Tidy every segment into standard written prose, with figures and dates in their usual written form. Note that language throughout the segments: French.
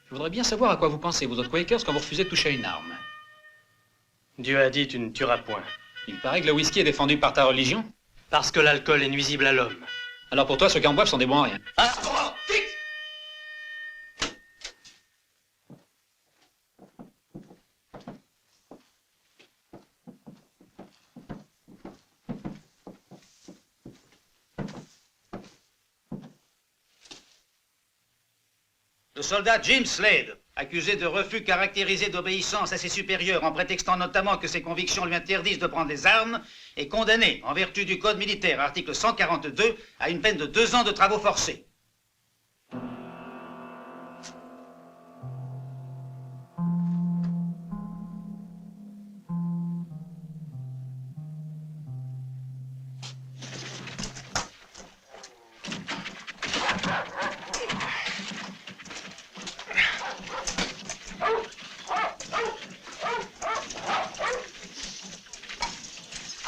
Je voudrais bien savoir à quoi vous pensez, vous autres Quakers, quand vous refusez de toucher à une arme. Dieu a dit, tu ne tueras point. Il paraît que le whisky est défendu par ta religion. Parce que l'alcool est nuisible à l'homme. Alors pour toi, ceux qui en boivent sont des bons à rien. Ah, Le soldat Jim Slade, accusé de refus caractérisé d'obéissance à ses supérieurs en prétextant notamment que ses convictions lui interdisent de prendre les armes, est condamné, en vertu du Code militaire, article 142, à une peine de 2 ans de travaux forcés.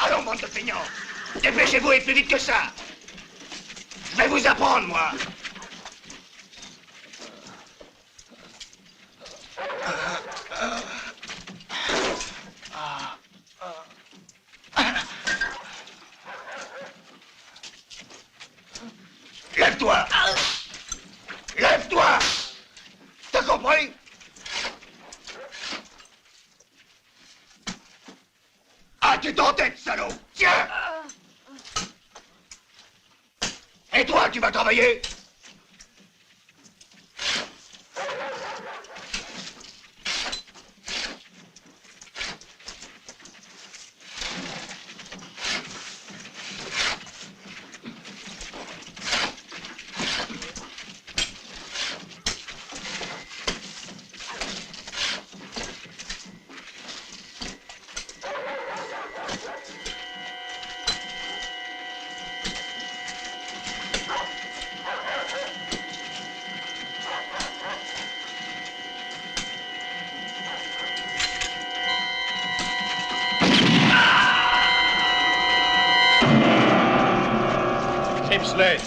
Allons, bande de feignants! Dépêchez-vous et plus vite que ça! Je vais vous apprendre, moi! Lève-toi! Lève-toi! T'as compris? Ah, tu t'entêtes, salaud! Tiens! Et toi, tu vas travailler? Slade.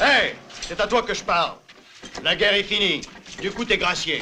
Hey, c'est à toi que je parle. La guerre est finie. Du coup, t'es gracié.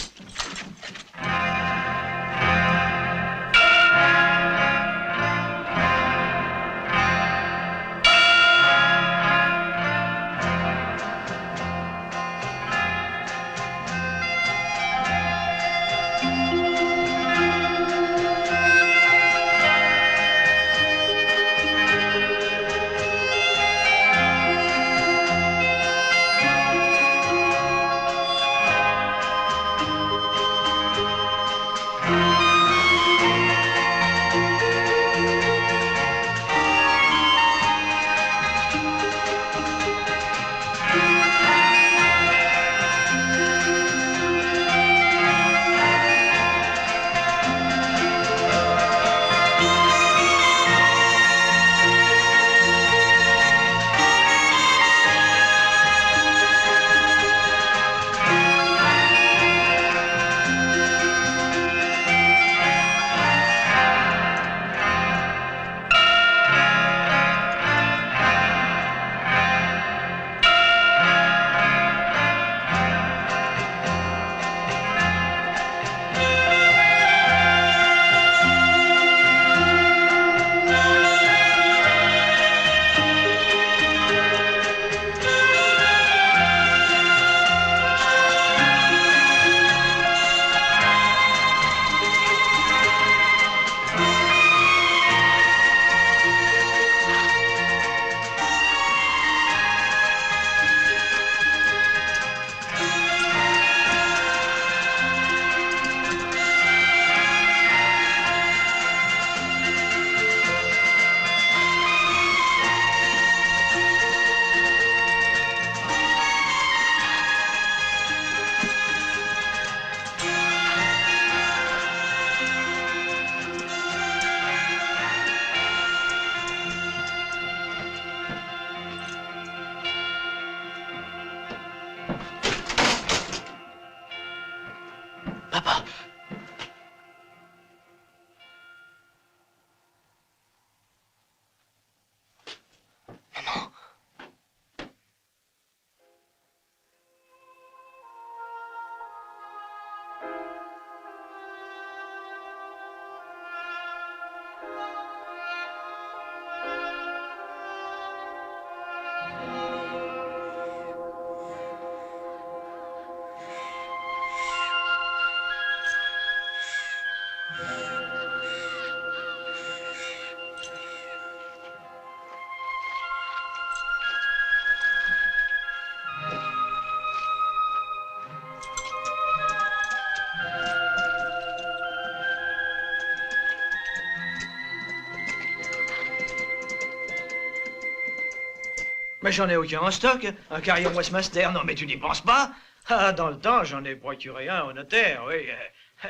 Mais j'en ai aucun en stock. Un carillon Westmaster, non mais tu n'y penses pas. Ah, dans le temps, j'en ai procuré un au notaire, oui.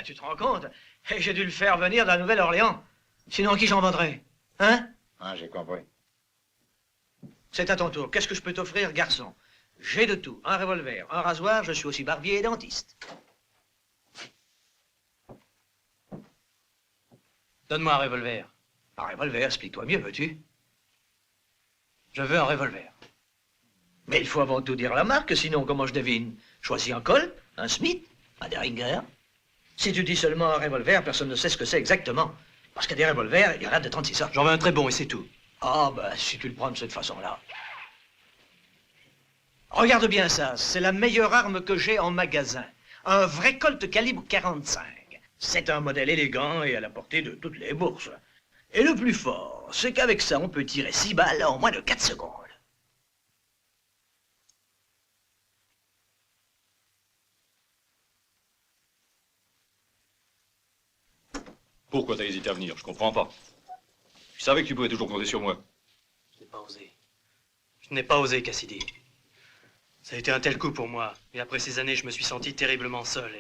Tu te rends compte? Et j'ai dû le faire venir de la Nouvelle-Orléans. Sinon, à qui j'en vendrais? Hein? Ah, j'ai compris. C'est à ton tour. Qu'est-ce que je peux t'offrir, garçon? J'ai de tout. Un revolver, un rasoir, je suis aussi barbier et dentiste. Donne-moi un revolver. Un revolver, explique-toi mieux, veux-tu? Je veux un revolver. Mais il faut avant tout dire la marque, sinon comment je devine? Choisis un Colt, un Smith, un Derringer. Si tu dis seulement un revolver, personne ne sait ce que c'est exactement. Parce que des revolvers, il y en a de 36 sortes. J'en veux un très bon et c'est tout. Ah, ben, si tu le prends de cette façon-là. Regarde bien ça, c'est la meilleure arme que j'ai en magasin. Un vrai Colt calibre 45. C'est un modèle élégant et à la portée de toutes les bourses. Et le plus fort, c'est qu'avec ça, on peut tirer 6 balles en moins de 4 secondes. Pourquoi t'as hésité à venir? Je comprends pas. Tu savais que tu pouvais toujours compter sur moi. Je n'ai pas osé. Je n'ai pas osé, Cassidy. Ça a été un tel coup pour moi. Et après ces années, je me suis senti terriblement seul.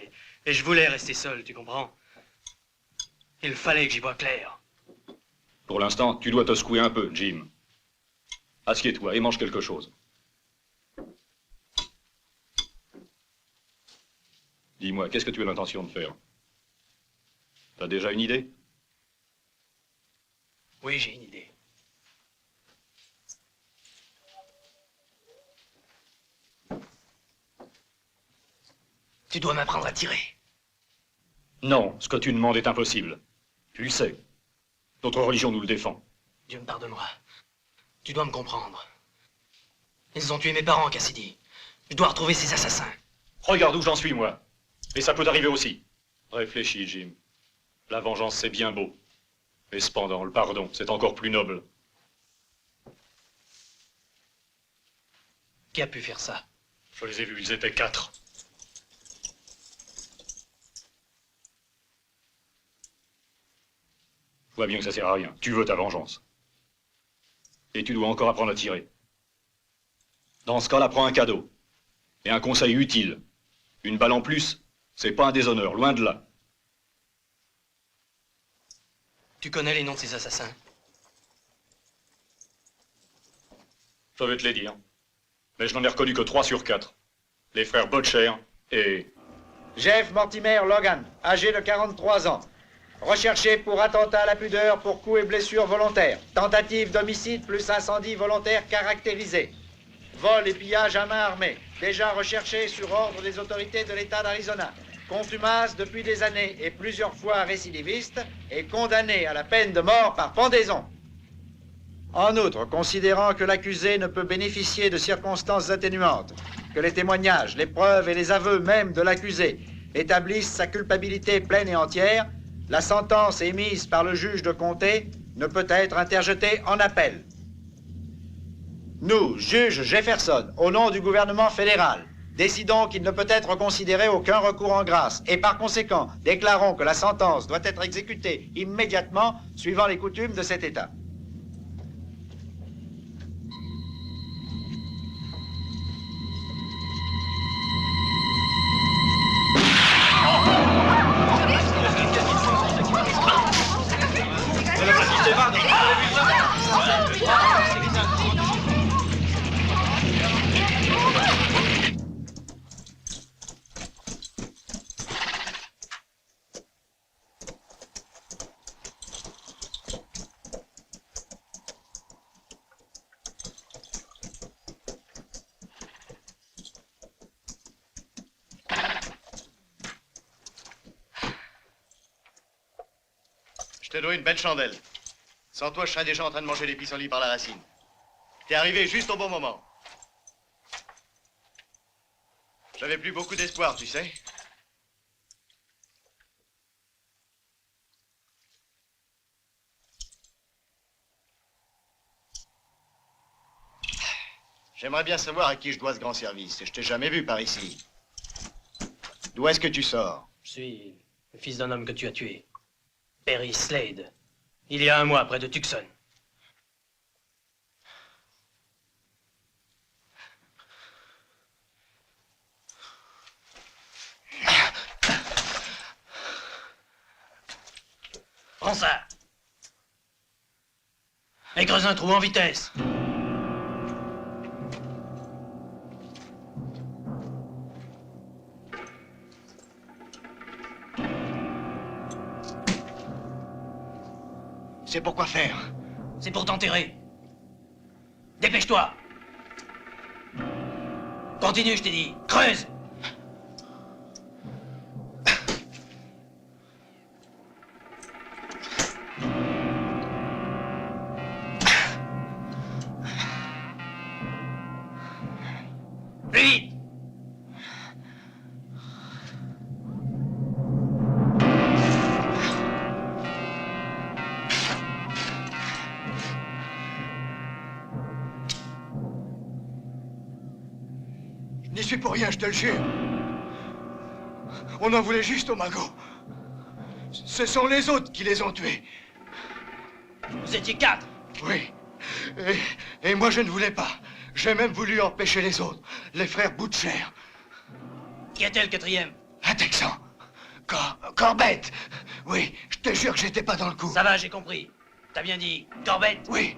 Et je voulais rester seul, tu comprends? Il fallait que j'y voie clair. Pour l'instant, tu dois te secouer un peu, Jim. Assieds-toi et mange quelque chose. Dis-moi, qu'est-ce que tu as l'intention de faire? T'as déjà une idée? Oui, j'ai une idée. Tu dois m'apprendre à tirer. Non, ce que tu demandes est impossible. Tu le sais. Notre religion nous le défend. Dieu me pardonne-moi. Tu dois me comprendre. Ils ont tué mes parents, Cassidy. Je dois retrouver ces assassins. Regarde où j'en suis, moi. Et ça peut t'arriver aussi. Réfléchis, Jim. La vengeance, c'est bien beau. Mais cependant, le pardon, c'est encore plus noble. Qui a pu faire ça? Je les ai vus, ils étaient 4. Je vois bien que ça sert à rien. Tu veux ta vengeance. Et tu dois encore apprendre à tirer. Dans ce cas-là, prends un cadeau. Et un conseil utile. Une balle en plus, c'est pas un déshonneur, loin de là. Tu connais les noms de ces assassins? Je vais te les dire. Mais je n'en ai reconnu que 3 sur 4. Les frères Butcher et... Jeff Mortimer Logan, âgé de 43 ans. Recherché pour attentat à la pudeur pour coups et blessures volontaires. Tentative d'homicide plus incendie volontaire caractérisé. Vol et pillage à main armée. Déjà recherché sur ordre des autorités de l'État d'Arizona. Contumace depuis des années et plusieurs fois récidiviste et condamné à la peine de mort par pendaison. En outre, considérant que l'accusé ne peut bénéficier de circonstances atténuantes, que les témoignages, les preuves et les aveux même de l'accusé établissent sa culpabilité pleine et entière, la sentence émise par le juge de comté ne peut être interjetée en appel. Nous, juge Jefferson, au nom du gouvernement fédéral, décidons qu'il ne peut être considéré aucun recours en grâce et par conséquent déclarons que la sentence doit être exécutée immédiatement suivant les coutumes de cet État. Je te dois une belle chandelle. Sans toi, je serais déjà en train de manger les pissenlits par la racine. T'es arrivé juste au bon moment. J'avais plus beaucoup d'espoir, tu sais. J'aimerais bien savoir à qui je dois ce grand service. Je t'ai jamais vu par ici. D'où est-ce que tu sors? Je suis le fils d'un homme que tu as tué. Perry Slade. Il y a 1 mois, près de Tucson. Prends ça. Et creuse un trou en vitesse. C'est pour quoi faire? C'est pour t'enterrer. Dépêche-toi. Continue, je t'ai dit. Creuse. Plus vite. Je n'y suis pour rien, je te le jure. On en voulait juste au magot. Ce sont les autres qui les ont tués. Vous étiez 4. Oui. Et moi, je ne voulais pas. J'ai même voulu empêcher les autres, les frères Butcher. Qui était le 4e? Un Texan. Corbett. Oui, je te jure que j'étais pas dans le coup. Ça va, j'ai compris. T'as bien dit Corbett? Oui.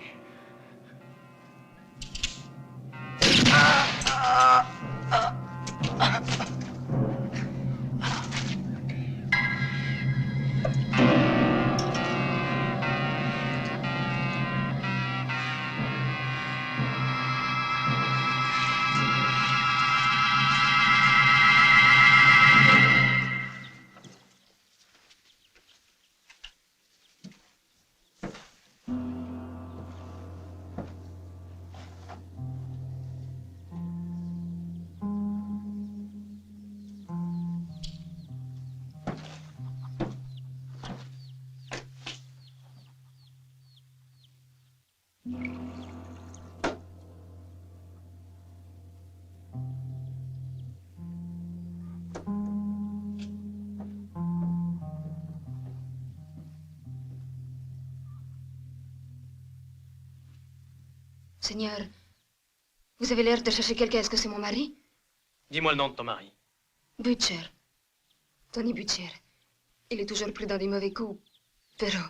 Seigneur, vous avez l'air de chercher quelqu'un. Est-ce que c'est mon mari? Dis-moi le nom de ton mari. Butcher. Tony Butcher. Il est toujours pris dans des mauvais coups. Pero,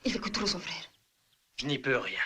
il écoute trop son frère. Je n'y peux rien.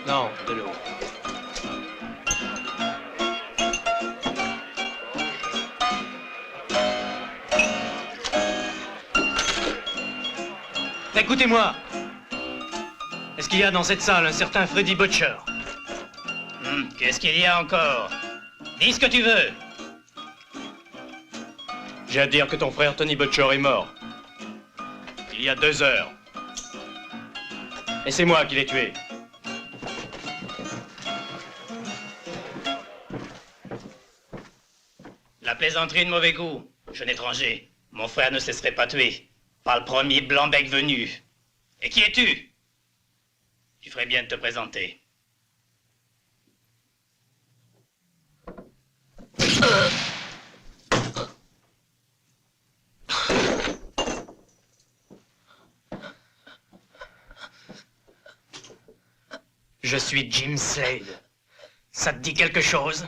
Non, de l'eau. Écoutez-moi. Est-ce qu'il y a dans cette salle un certain Freddy Butcher? Qu'est-ce qu'il y a encore? Dis ce que tu veux. J'ai à dire que ton frère Tony Butcher est mort. Il y a 2 heures. Et c'est moi qui l'ai tué. La plaisanterie de mauvais goût. Jeune étranger, mon frère ne se laisserait pas tuer. Par le premier blanc-bec venu. Et qui es-tu? Tu ferais bien de te présenter. Je suis Jim Slade. Ça te dit quelque chose?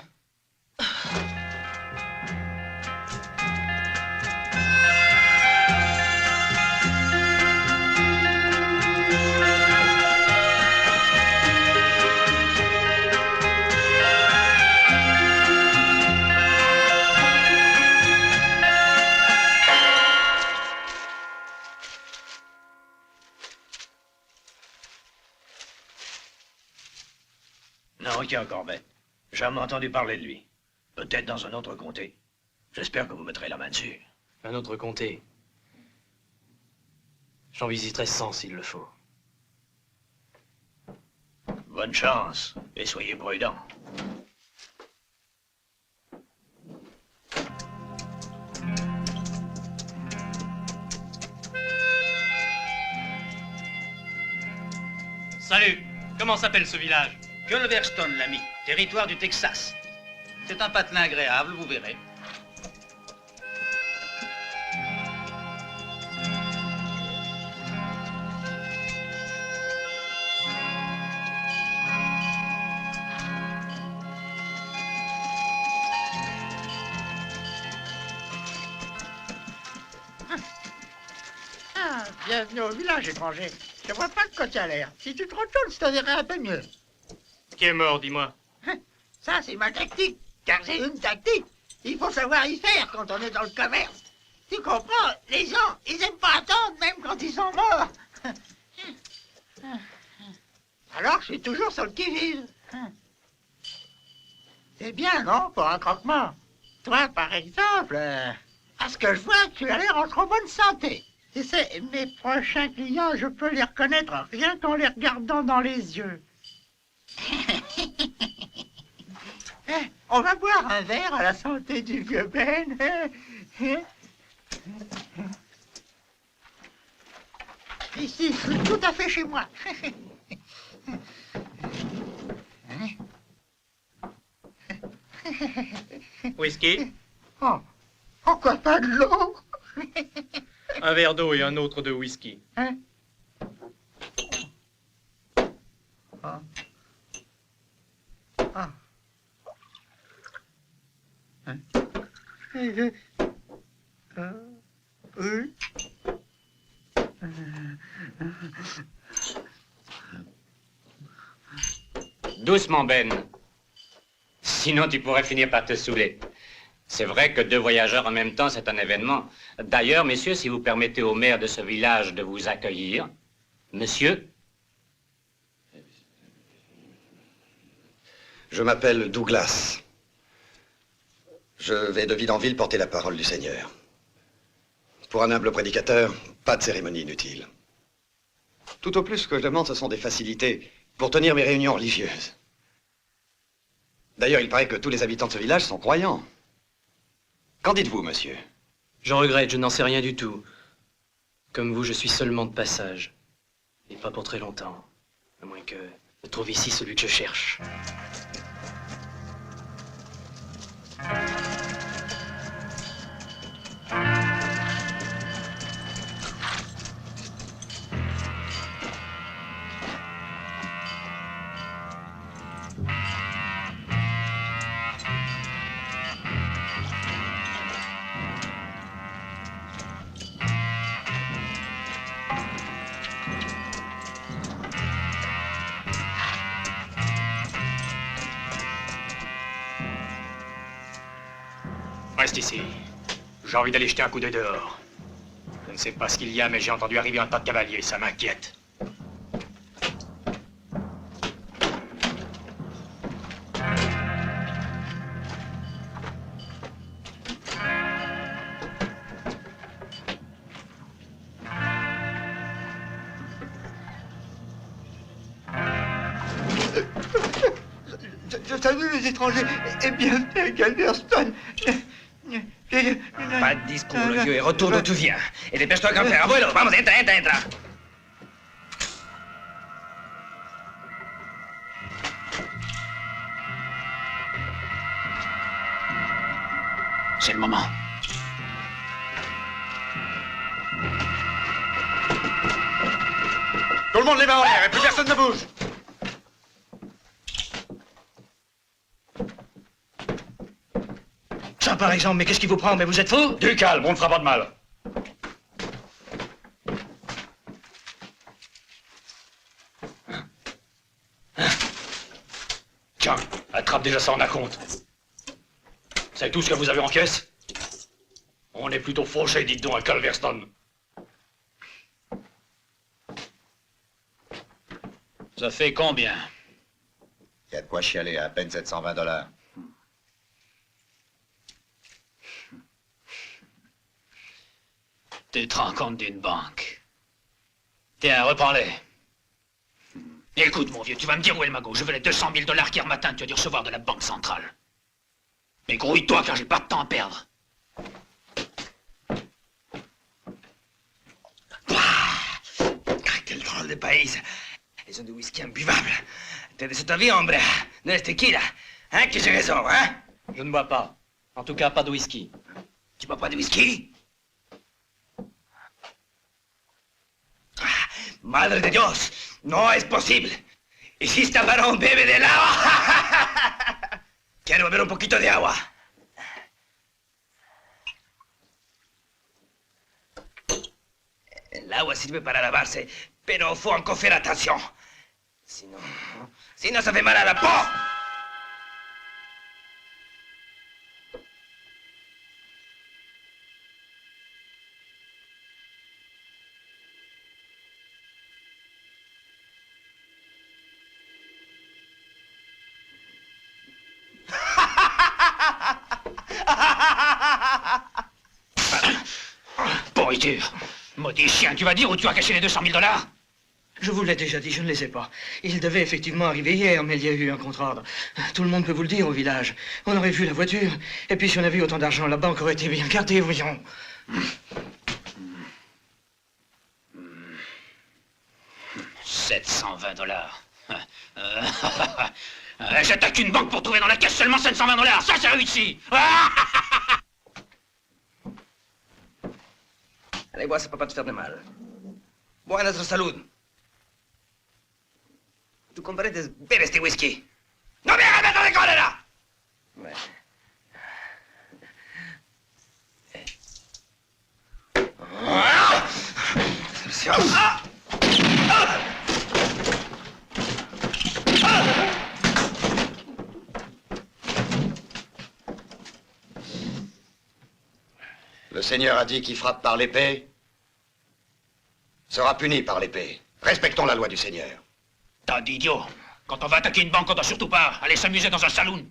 Non, tiens, Corbett. J'ai jamais entendu parler de lui. Peut-être dans un autre comté. J'espère que vous mettrez la main dessus. Un autre comté. J'en visiterai 100 s'il le faut. Bonne chance, et soyez prudents. Salut! Comment s'appelle ce village? Culverstone, l'ami, territoire du Texas. C'est un patelin agréable, vous verrez. Ah, bienvenue au village, étranger. Je vois pas de quoi tu as l'air. Si tu te retournes, je te verrai un peu mieux. Qui est mort, dis-moi? Ça, c'est ma tactique. Car j'ai une tactique. Il faut savoir y faire quand on est dans le commerce. Tu comprends? Les gens, ils aiment pas attendre, même quand ils sont morts. Alors, je suis toujours sur le qui-vive. C'est bien, non, pour un croque-mort? Toi, par exemple, à ce que je vois, tu as l'air en trop bonne santé. Tu sais, mes prochains clients, je peux les reconnaître rien qu'en les regardant dans les yeux. On va boire un verre à la santé du vieux Ben. Ici, je suis tout à fait chez moi. Whisky? Oh, pourquoi pas de l'eau? Un verre d'eau et un autre de whisky. Hein? Ah. Ah. Hein? Oui. Doucement, Ben. Sinon, tu pourrais finir par te saouler. C'est vrai que 2 voyageurs en même temps, c'est un événement. D'ailleurs, messieurs, si vous permettez au maire de ce village de vous accueillir. Monsieur? Je m'appelle Douglas. Je vais de ville en ville porter la parole du Seigneur. Pour un humble prédicateur, pas de cérémonie inutile. Tout au plus, ce que je demande, ce sont des facilités pour tenir mes réunions religieuses. D'ailleurs, il paraît que tous les habitants de ce village sont croyants. Qu'en dites-vous, monsieur? J'en regrette, je n'en sais rien du tout. Comme vous, je suis seulement de passage. Et pas pour très longtemps. À moins que je trouve ici celui que je cherche. Reste ici. J'ai envie d'aller jeter un coup d'œil dehors. Je ne sais pas ce qu'il y a, mais j'ai entendu arriver un tas de cavaliers. Ça m'inquiète. Je salue les étrangers et bienvenue à Galveston. Pas de discours, le vieux, et retourne d'où tu viens. Et dépêche-toi, grand-père. Abuelo, vamos, entra, entra, entra. C'est le moment. Tout le monde les mains en l'air et plus personne ne bouge. Ça, par exemple, mais qu'est-ce qui vous prend? Mais vous êtes fou? Du calme, on ne fera pas de mal. Tiens, attrape déjà ça en acompte. C'est tout ce que vous avez en caisse? On est plutôt fauchés, dites donc, à Culverstone. Ça fait combien? Il y a de quoi chialer, à peine $720. Tu te rends compte d'une banque? Tiens, reprends-les. Écoute, mon vieux, tu vas me dire où est le magot. Je veux les 200 000 $ qu'hier matin tu as dû recevoir de la Banque Centrale. Mais grouille-toi, car j'ai pas de temps à perdre. Quel drôle de pays. Ils ont du whisky imbuvable. T'es de cette vie, hombre. No es tequila. Hein, que j'ai raison, hein? Je ne bois pas. En tout cas, pas de whisky. Tu bois pas de whisky? Ah, madre de Dios, no es posible. Hiciste a varón, bebe del agua. Quiero beber un poquito de agua. El agua sirve para lavarse, pero faut encore faire attention. Sinon ça fait mal à la peau. Pourriture. Maudit chien, tu vas dire où tu as caché les 200 000 $? Je vous l'ai déjà dit, je ne les ai pas. Ils devaient effectivement arriver hier, mais il y a eu un contre-ordre. Tout le monde peut vous le dire au village. On aurait vu la voiture. Et puis si on avait eu autant d'argent, la banque aurait été bien gardée, voyons. 720 $. J'attaque une banque pour trouver dans la caisse seulement 720 $. Ça, c'est réussi. Allez, bois, ça peut pas te faire de mal. Bois notre salud. Tu comprendes beber este whisky. ¡No me hagas meter de cólera! Ouais. Le Seigneur a dit qui frappe par l'épée sera puni par l'épée. Respectons la loi du Seigneur. T'as d'idiot. Quand on va attaquer une banque, on doit surtout pas aller s'amuser dans un saloon.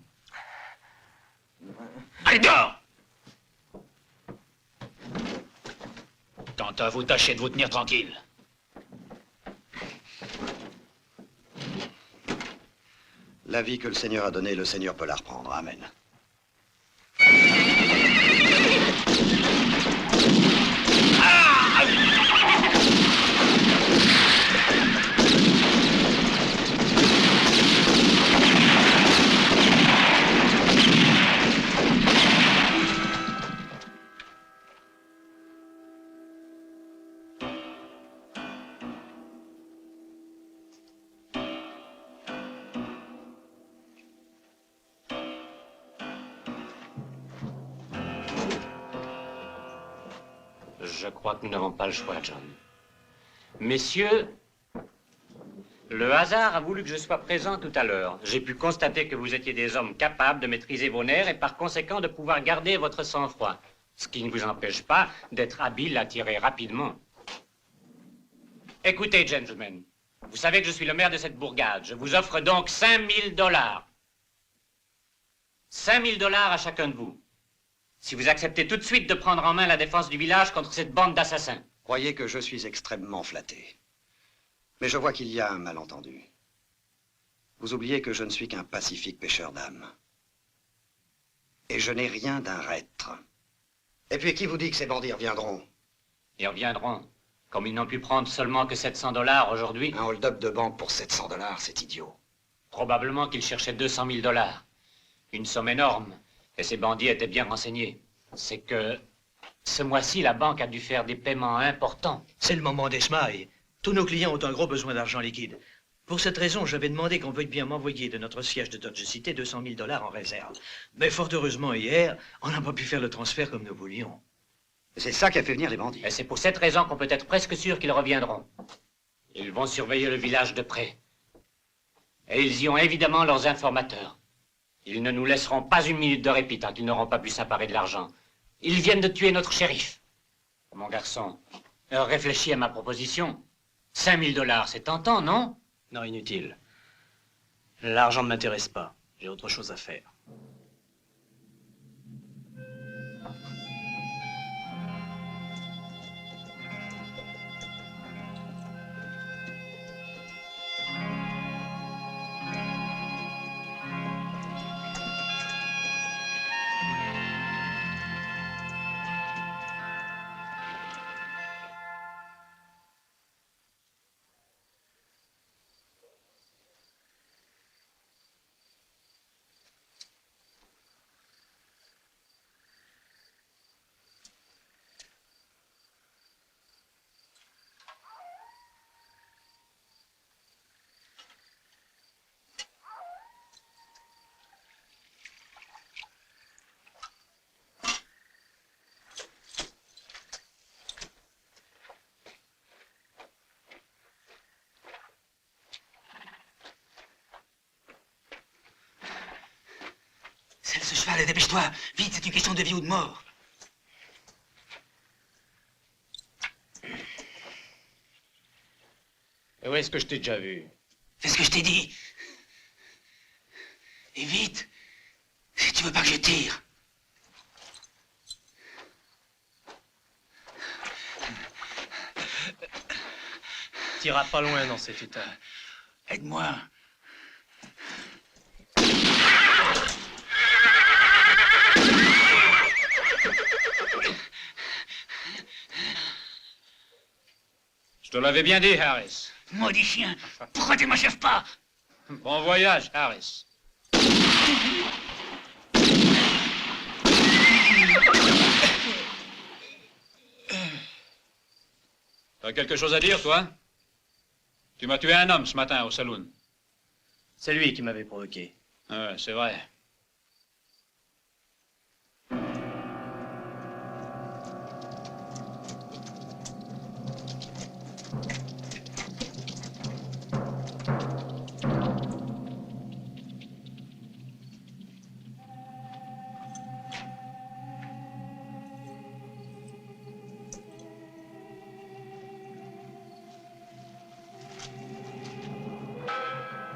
Allez, dehors! Quant à vous, tâchez de vous tenir tranquille. La vie que le Seigneur a donnée, le Seigneur peut la reprendre. Amen. Je crois que nous n'avons pas le choix, John. Messieurs, le hasard a voulu que je sois présent tout à l'heure. J'ai pu constater que vous étiez des hommes capables de maîtriser vos nerfs et par conséquent de pouvoir garder votre sang-froid. Ce qui ne vous empêche pas d'être habile à tirer rapidement. Écoutez, gentlemen, vous savez que je suis le maire de cette bourgade. Je vous offre donc 5 000 $. 5 000 $ à chacun de vous. Si vous acceptez tout de suite de prendre en main la défense du village contre cette bande d'assassins. Croyez que je suis extrêmement flatté. Mais je vois qu'il y a un malentendu. Vous oubliez que je ne suis qu'un pacifique pêcheur d'âmes. Et je n'ai rien d'un reître. Et puis qui vous dit que ces bandits reviendront? Ils reviendront. Comme ils n'ont pu prendre seulement que 700 $ aujourd'hui. Un hold-up de banque pour 700 $, c'est idiot. Probablement qu'ils cherchaient 200 000 $. Une somme énorme. Et ces bandits étaient bien renseignés. C'est que ce mois-ci, la banque a dû faire des paiements importants. C'est le moment des smailles. Tous nos clients ont un gros besoin d'argent liquide. Pour cette raison, j'avais demandé qu'on veuille bien m'envoyer de notre siège de Dodge City 200 000 $ en réserve. Mais fort heureusement, hier, on n'a pas pu faire le transfert comme nous voulions. C'est ça qui a fait venir les bandits. Et c'est pour cette raison qu'on peut être presque sûr qu'ils reviendront. Ils vont surveiller le village de près. Et ils y ont évidemment leurs informateurs. Ils ne nous laisseront pas une minute de répit tant qu'ils n'auront pas pu s'emparer de l'argent. Ils viennent de tuer notre shérif. Mon garçon, réfléchis à ma proposition. 5 000 $, c'est tentant, non? Non, inutile. L'argent ne m'intéresse pas. J'ai autre chose à faire. Allez, dépêche-toi. Vite, c'est une question de vie ou de mort. Et où est-ce que je t'ai déjà vu? Fais ce que je t'ai dit. Et vite, si tu veux pas que je tire. T'iras pas loin dans cet état. Aide-moi. Je te l'avais bien dit, Harris. Maudit chien, pourquoi tu m'achèves pas? Bon voyage, Harris. T'as quelque chose à dire, toi? Tu m'as tué un homme ce matin au saloon. C'est lui qui m'avait provoqué. Ouais, c'est vrai.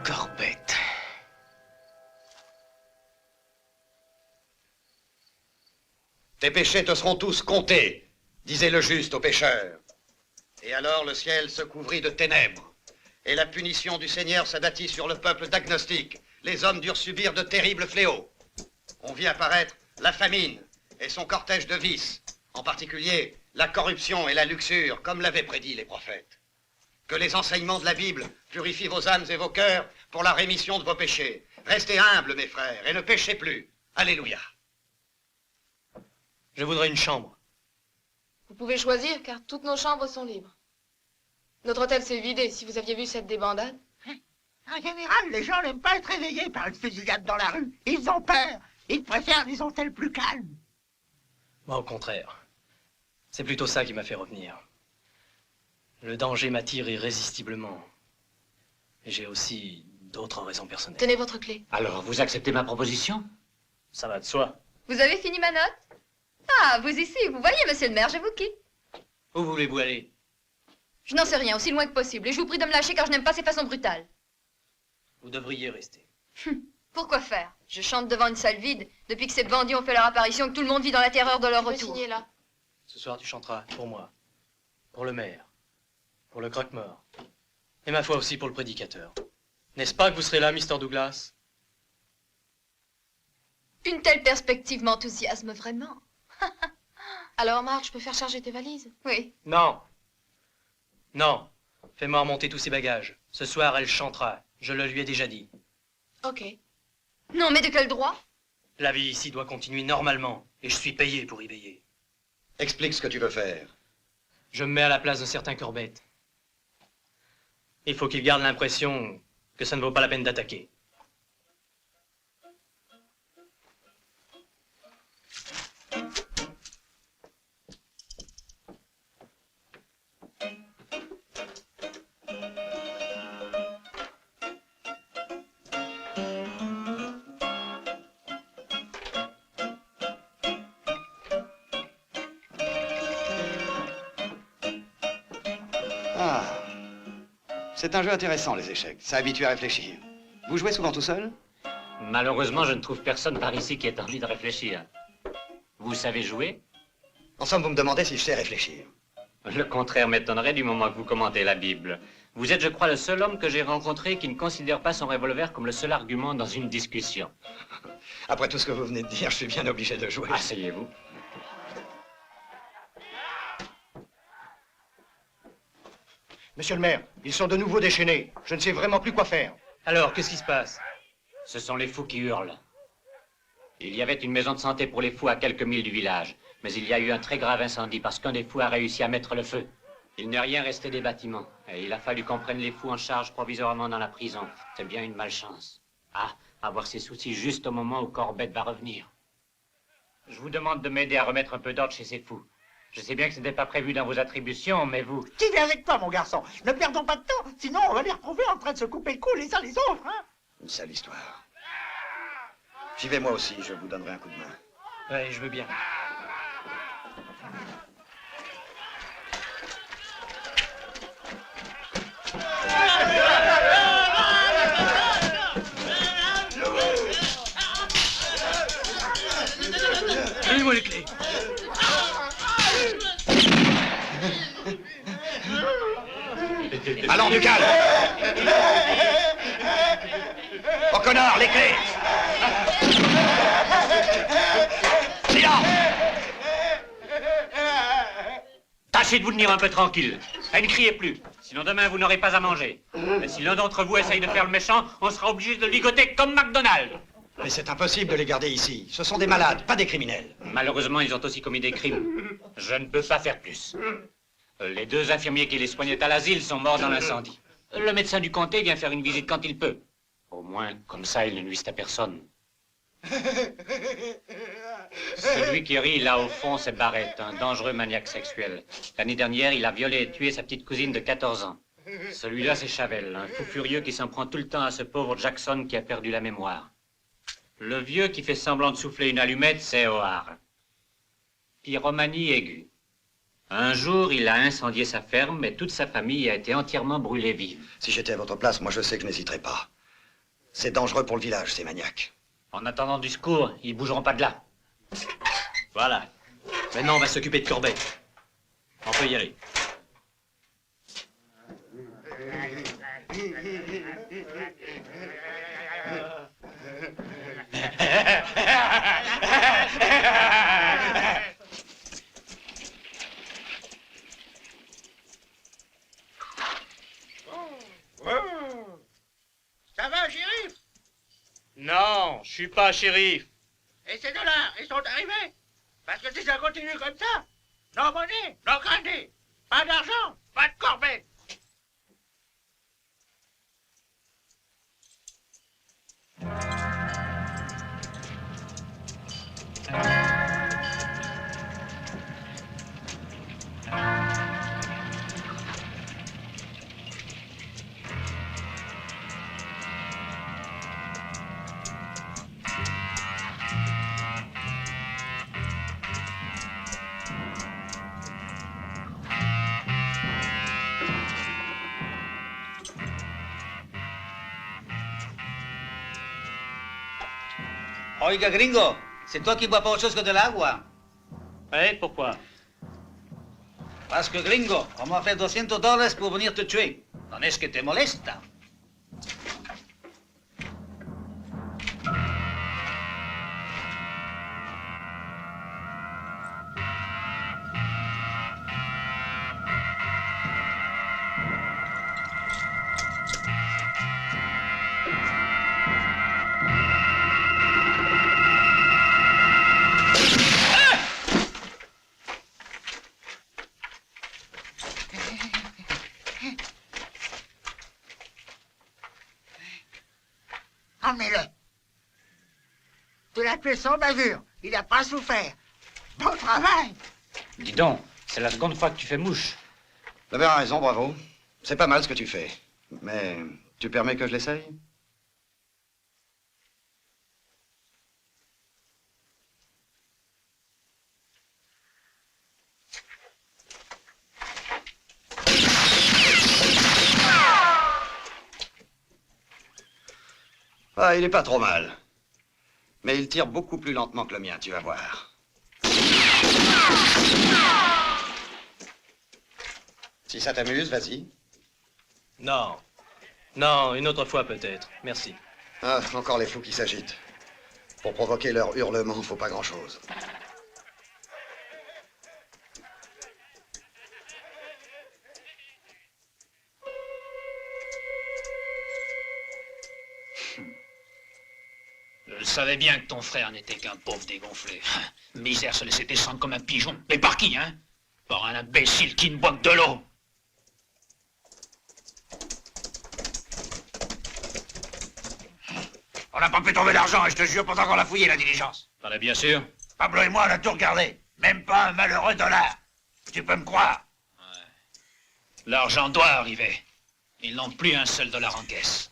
Corbett. Tes péchés te seront tous comptés, disait le juste aux pécheurs. Et alors le ciel se couvrit de ténèbres, et la punition du Seigneur s'abattit sur le peuple d'agnostiques. Les hommes durent subir de terribles fléaux. On vit apparaître la famine et son cortège de vices, en particulier la corruption et la luxure, comme l'avaient prédit les prophètes. Que les enseignements de la Bible purifient vos âmes et vos cœurs pour la rémission de vos péchés. Restez humbles, mes frères, et ne péchez plus. Alléluia. Je voudrais une chambre. Vous pouvez choisir, car toutes nos chambres sont libres. Notre hôtel s'est vidé, si vous aviez vu cette débandade. En général, les gens n'aiment pas être réveillés par une fusillade dans la rue. Ils ont peur. Ils préfèrent les hôtels plus calmes. Moi, au contraire. C'est plutôt ça qui m'a fait revenir. Le danger m'attire irrésistiblement. Et j'ai aussi d'autres raisons personnelles. Tenez votre clé. Alors, vous acceptez ma proposition? Ça va de soi. Vous avez fini ma note? Ah, vous ici, vous voyez, monsieur le maire, je vous quitte. Où voulez-vous aller? Je n'en sais rien, aussi loin que possible, et je vous prie de me lâcher car je n'aime pas ces façons brutales. Vous devriez rester. Pourquoi faire? Je chante devant une salle vide, depuis que ces bandits ont fait leur apparition, que tout le monde vit dans la terreur de leur Je vais retour. signer là. Ce soir, tu chanteras pour moi, pour le maire, pour le croque-mort, et ma foi aussi pour le prédicateur. N'est-ce pas que vous serez là, Mr. Douglas? Une telle perspective m'enthousiasme vraiment. Alors, Marc, je peux faire charger tes valises? Oui. Non. Non. Fais-moi remonter tous ces bagages. Ce soir, elle chantera. Je le lui ai déjà dit. Ok. Non, mais de quel droit? La vie ici doit continuer normalement, et je suis payé pour y veiller. Explique ce que tu veux faire. Je me mets à la place de certains Corbett. Il faut qu'ils gardent l'impression que ça ne vaut pas la peine d'attaquer. Ah, c'est un jeu intéressant, les échecs. Ça habitue à réfléchir. Vous jouez souvent tout seul? Malheureusement, je ne trouve personne par ici qui ait envie de réfléchir. Vous savez jouer? En somme, vous me demandez si je sais réfléchir. Le contraire m'étonnerait du moment que vous commentez la Bible. Vous êtes, je crois, le seul homme que j'ai rencontré qui ne considère pas son revolver comme le seul argument dans une discussion. Après tout ce que vous venez de dire, je suis bien obligé de jouer. Asseyez-vous. Monsieur le maire, ils sont de nouveau déchaînés. Je ne sais vraiment plus quoi faire. Alors, qu'est-ce qui se passe? Ce sont les fous qui hurlent. Il y avait une maison de santé pour les fous à quelques milles du village, mais il y a eu un très grave incendie parce qu'un des fous a réussi à mettre le feu. Il n'est rien resté des bâtiments, et il a fallu qu'on prenne les fous en charge provisoirement dans la prison. C'est bien une malchance. Ah, avoir ces soucis juste au moment où Corbett va revenir. Je vous demande de m'aider à remettre un peu d'ordre chez ces fous. Je sais bien que ce n'était pas prévu dans vos attributions, mais vous... Tu viens avec toi, mon garçon. Ne perdons pas de temps, sinon on va les retrouver en train de se couper le cou les uns les autres, hein. Une sale histoire. J'y vais moi aussi, je vous donnerai un coup de main. Ouais, je veux bien. Donnez-moi les clés. Allons, du calme. Oh, connard, les clés. Silence. Tâchez de vous tenir un peu tranquille. Et ne criez plus. Sinon demain, vous n'aurez pas à manger. Et si l'un d'entre vous essaye de faire le méchant, on sera obligé de le ligoter comme McDonald. Mais c'est impossible de les garder ici. Ce sont des malades, pas des criminels. Malheureusement, ils ont aussi commis des crimes. Je ne peux pas faire plus. Les 2 infirmiers qui les soignaient à l'asile sont morts dans l'incendie. Le médecin du comté vient faire une visite quand il peut. Au moins, comme ça, ils ne nuisent à personne. Celui qui rit là au fond, c'est Barrett, un dangereux maniaque sexuel. L'année dernière, il a violé et tué sa petite cousine de 14 ans. Celui-là, c'est Chavel, un fou furieux qui s'en prend tout le temps à ce pauvre Jackson qui a perdu la mémoire. Le vieux qui fait semblant de souffler une allumette, c'est O'Hare. Pyromanie aiguë. Un jour, il a incendié sa ferme et toute sa famille a été entièrement brûlée vive. Si j'étais à votre place, moi je sais que je n'hésiterais pas. C'est dangereux pour le village, ces maniaques. En attendant du secours, ils bougeront pas de là. Voilà. Maintenant, on va s'occuper de Corbet. On peut y aller. Ça va, shérif? Non, je suis pas shérif. Et ces dollars, ils sont arrivés? Parce que si ça continue comme ça, no money, no candy. Pas d'argent, pas de corvette. Oiga, gringo, c'est toi qui bois pas autre chose que de l'agua. Ouais, pourquoi? Parce que, gringo, on m'a fait $200 pour venir te tuer. ¿No es que te molesta? Emmenez-le. Tu l'as tué sans bavure. Il n'a pas souffert. Bon travail. Dis donc, c'est la seconde fois que tu fais mouche. Vous avez raison, bravo. C'est pas mal ce que tu fais. Mais tu permets que je l'essaye? Ah, il est pas trop mal. Mais il tire beaucoup plus lentement que le mien, tu vas voir. Si ça t'amuse, vas-y. Non. Non, une autre fois peut-être. Merci. Ah, encore les fous qui s'agitent. Pour provoquer leur hurlement, faut pas grand-chose. Je savais bien que ton frère n'était qu'un pauvre dégonflé. Misère se laisser descendre comme un pigeon. Mais par qui, hein? Par un imbécile qui ne boit que de l'eau. On n'a pas pu trouver d'argent, et je te jure, pourtant qu'on l'a fouillé, la diligence. T'en es bien sûr? Pablo et moi, on a tout regardé. Même pas un malheureux dollar. Tu peux me croire? L'argent doit arriver. Ils n'ont plus un seul dollar en caisse.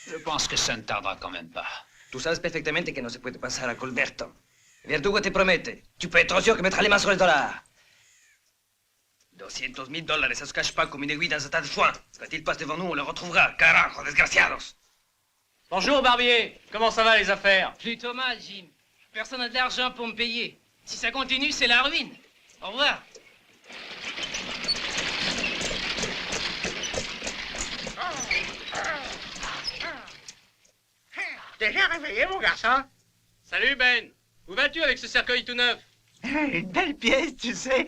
Je pense que ça ne tardera quand même pas. Tú sabes perfectamente que no se puede pasar a Colberto. Verdugo te promete. Tu peux être sûr que mettra les mains sur le dollar. $200,000, ça se cache pas comme une aiguille dans un tas de foin. Quand il passe devant nous, on le retrouvera. Carajo, desgraciados. Bonjour, Barbier. Comment ça va, les affaires? Plutôt mal, Jim. Personne n'a de l'argent pour me payer. Si ça continue, c'est la ruine. Au revoir. Déjà réveillé, mon garçon? Salut, Ben. Où vas-tu avec ce cercueil tout neuf? Une belle pièce, tu sais.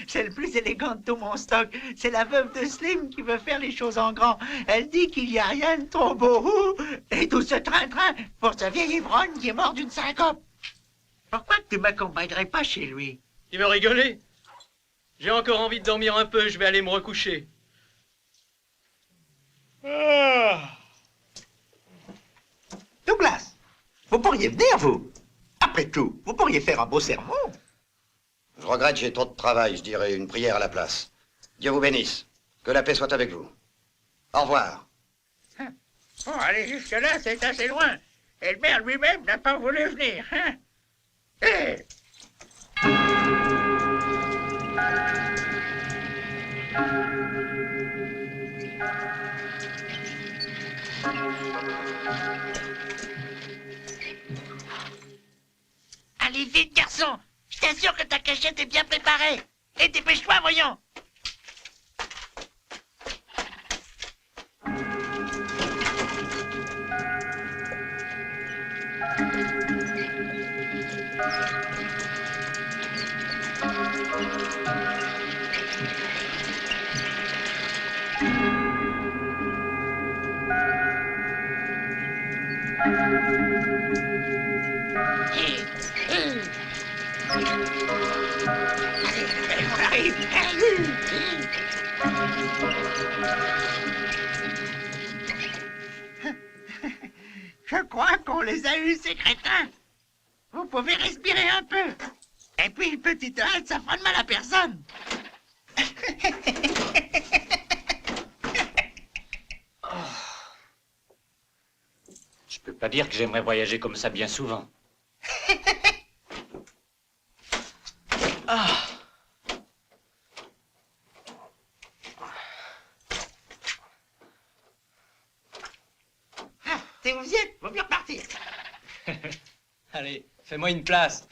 C'est le plus élégant de tout mon stock. C'est la veuve de Slim qui veut faire les choses en grand. Elle dit qu'il n'y a rien de trop beau. Et tout ce train-train pour ce vieil ivrogne qui est mort d'une syncope. Pourquoi tu ne m'accompagnerais pas chez lui? Tu veux rigoler? J'ai encore envie de dormir un peu, je vais aller me recoucher. Douglas, vous pourriez venir, vous. Après tout, vous pourriez faire un beau sermon. Je regrette, j'ai trop de travail, je dirais une prière à la place. Dieu vous bénisse. Que la paix soit avec vous. Au revoir. Bon, aller jusque-là, c'est assez loin. Et le maire lui-même n'a pas voulu venir, hein? Eh! Allez vite, garçon! Je t'assure que ta cachette est bien préparée. Et dépêche-toi, voyons! On arrive. Je crois qu'on les a eus, ces crétins. Vous pouvez respirer un peu. Et puis, une petite halte, ça fera de mal à personne. Je peux pas dire que j'aimerais voyager comme ça bien souvent. Si vous y êtes, vaut mieux repartir. Allez, fais-moi une place.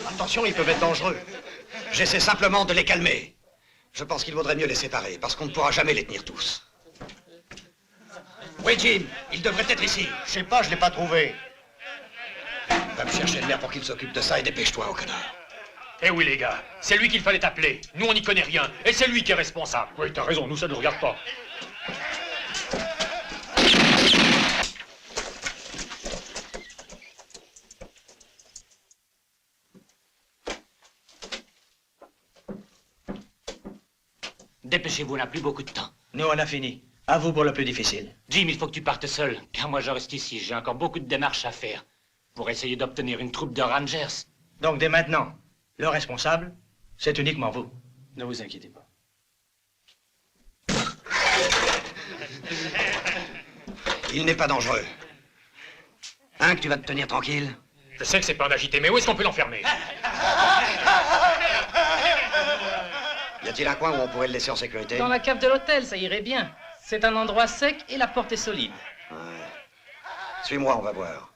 Attention, ils peuvent être dangereux. J'essaie simplement de les calmer. Je pense qu'il vaudrait mieux les séparer, parce qu'on ne pourra jamais les tenir tous. Oui, Jim, il devrait être ici. Je sais pas, je l'ai pas trouvé. Va me chercher le maire pour qu'il s'occupe de ça et dépêche-toi, au connard. Eh oui, les gars, c'est lui qu'il fallait appeler. Nous, on n'y connaît rien. Et c'est lui qui est responsable. Oui, t'as raison, nous, ça ne nous regarde pas. Dépêchez-vous, on n'a plus beaucoup de temps. Nous, on a fini. À vous pour le plus difficile. Jim, il faut que tu partes seul, car moi je reste ici. J'ai encore beaucoup de démarches à faire pour essayer d'obtenir une troupe de Rangers. Donc, dès maintenant, le responsable, c'est uniquement vous. Ne vous inquiétez pas. Il n'est pas dangereux. Hein, que tu vas te tenir tranquille? Je sais que c'est pas un agité, mais où est-ce qu'on peut l'enfermer? Y a-t-il un coin où on pourrait le laisser en sécurité? Dans la cave de l'hôtel, ça irait bien. C'est un endroit sec et la porte est solide. Ouais. Suis-moi, on va voir.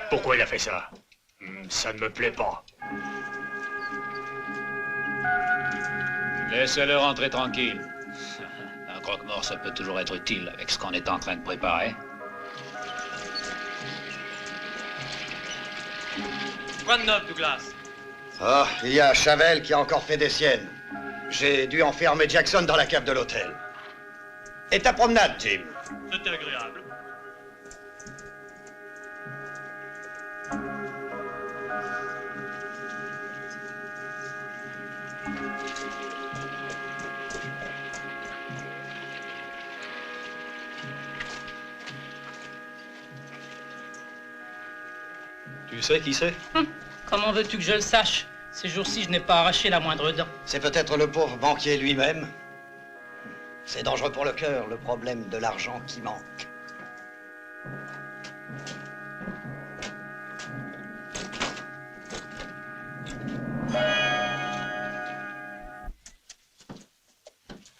Pourquoi il a fait ça? Ça ne me plaît pas. Laissez-le rentrer tranquille. Un croque-mort, ça peut toujours être utile avec ce qu'on est en train de préparer. Quoi de neuf, Douglas? Ah, il y a Chavel qui a encore fait des siennes. J'ai dû enfermer Jackson dans la cave de l'hôtel. Et ta promenade, Jim? C'était agréable. Tu sais qui c'est? Comment veux-tu que je le sache? Ces jours-ci, je n'ai pas arraché la moindre dent. C'est peut-être le pauvre banquier lui-même. C'est dangereux pour le cœur, le problème de l'argent qui manque.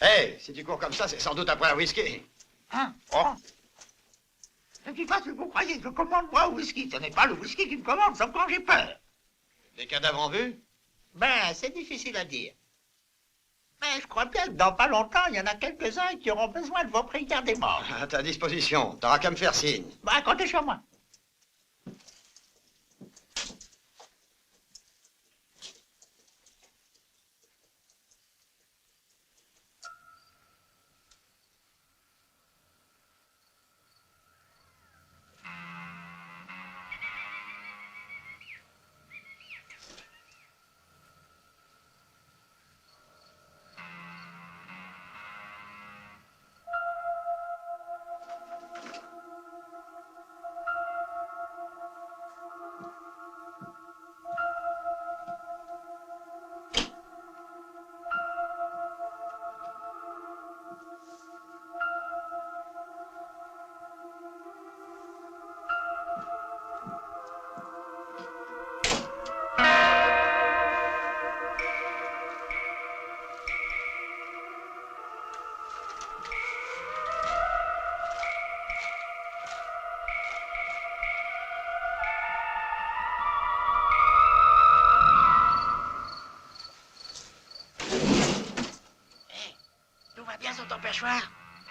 Hey, si tu cours comme ça, c'est sans doute après un whisky. Hein? Oh. De toute façon, vous croyez que je commande moi au whisky? Ce n'est pas le whisky qui me commande, sauf quand j'ai peur. Des cadavres en vue? Ben, c'est difficile à dire. Mais je crois bien que dans pas longtemps, il y en a quelques-uns qui auront besoin de vos prières des morts. À ta disposition, t'auras qu'à me faire signe. Ben, comptez sur moi.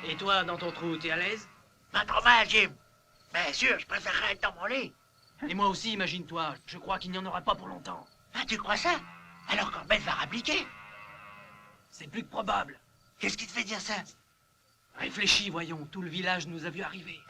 Et toi, dans ton trou, t'es à l'aise? Pas trop mal, Jim. Bien sûr, je préférerais être dans mon lit. Et moi aussi, imagine-toi. Je crois qu'il n'y en aura pas pour longtemps. Ah, tu crois ça? Alors Corbett va rappliquer. C'est plus que probable. Qu'est-ce qui te fait dire ça? Réfléchis, voyons. Tout le village nous a vus arriver.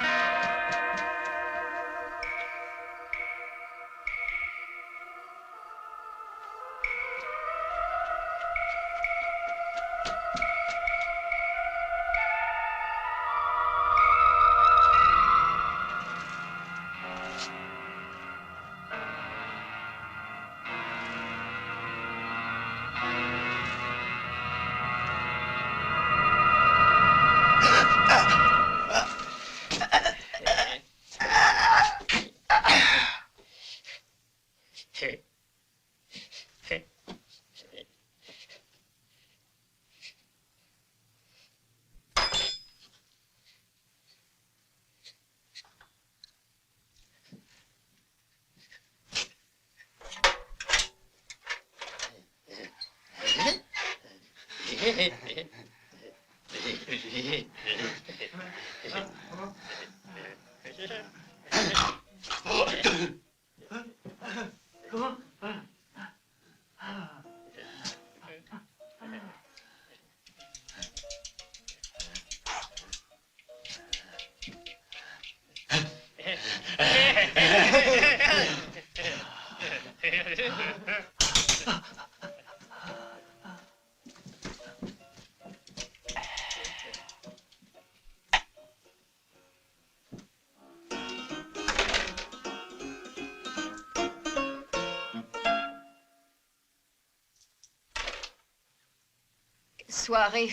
Soirée.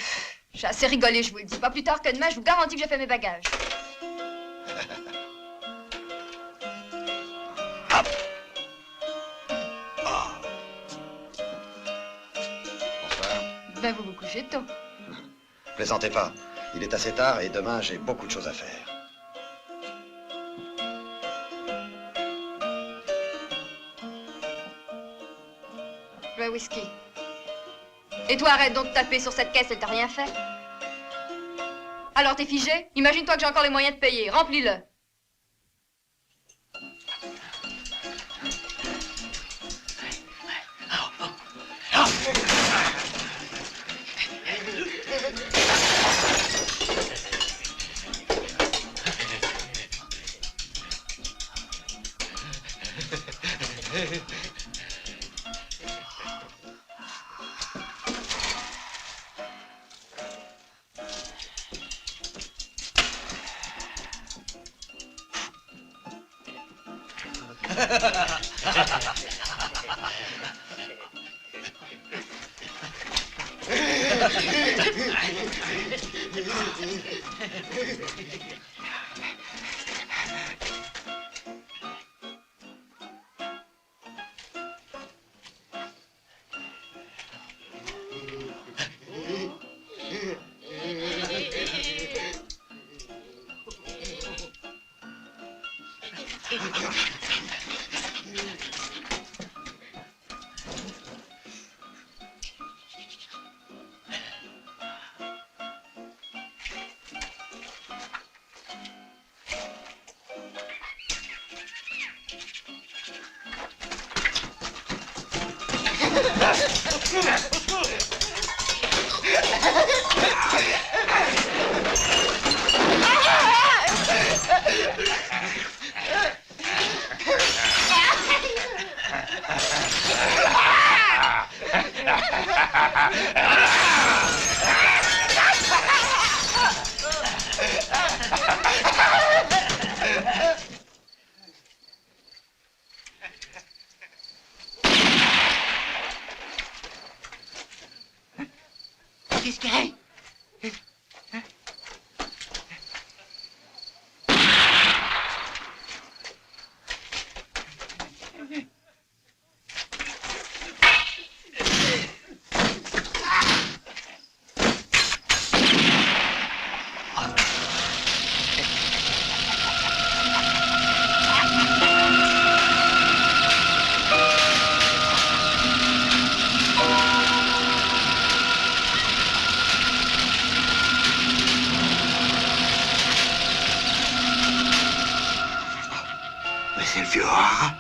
J'ai assez rigolé, je vous le dis. Pas plus tard que demain, je vous garantis que j'ai fait mes bagages. Bonsoir. Ben, vous vous couchez tôt. Plaisantez pas. Il est assez tard et demain, j'ai beaucoup de choses à faire. Le whisky. Et toi, arrête donc de taper sur cette caisse, elle t'a rien fait. Alors t'es figé? Imagine-toi que j'ai encore les moyens de payer. Remplis-le. Qu'est-ce qu'il y a? Mais c'est le vieux rat.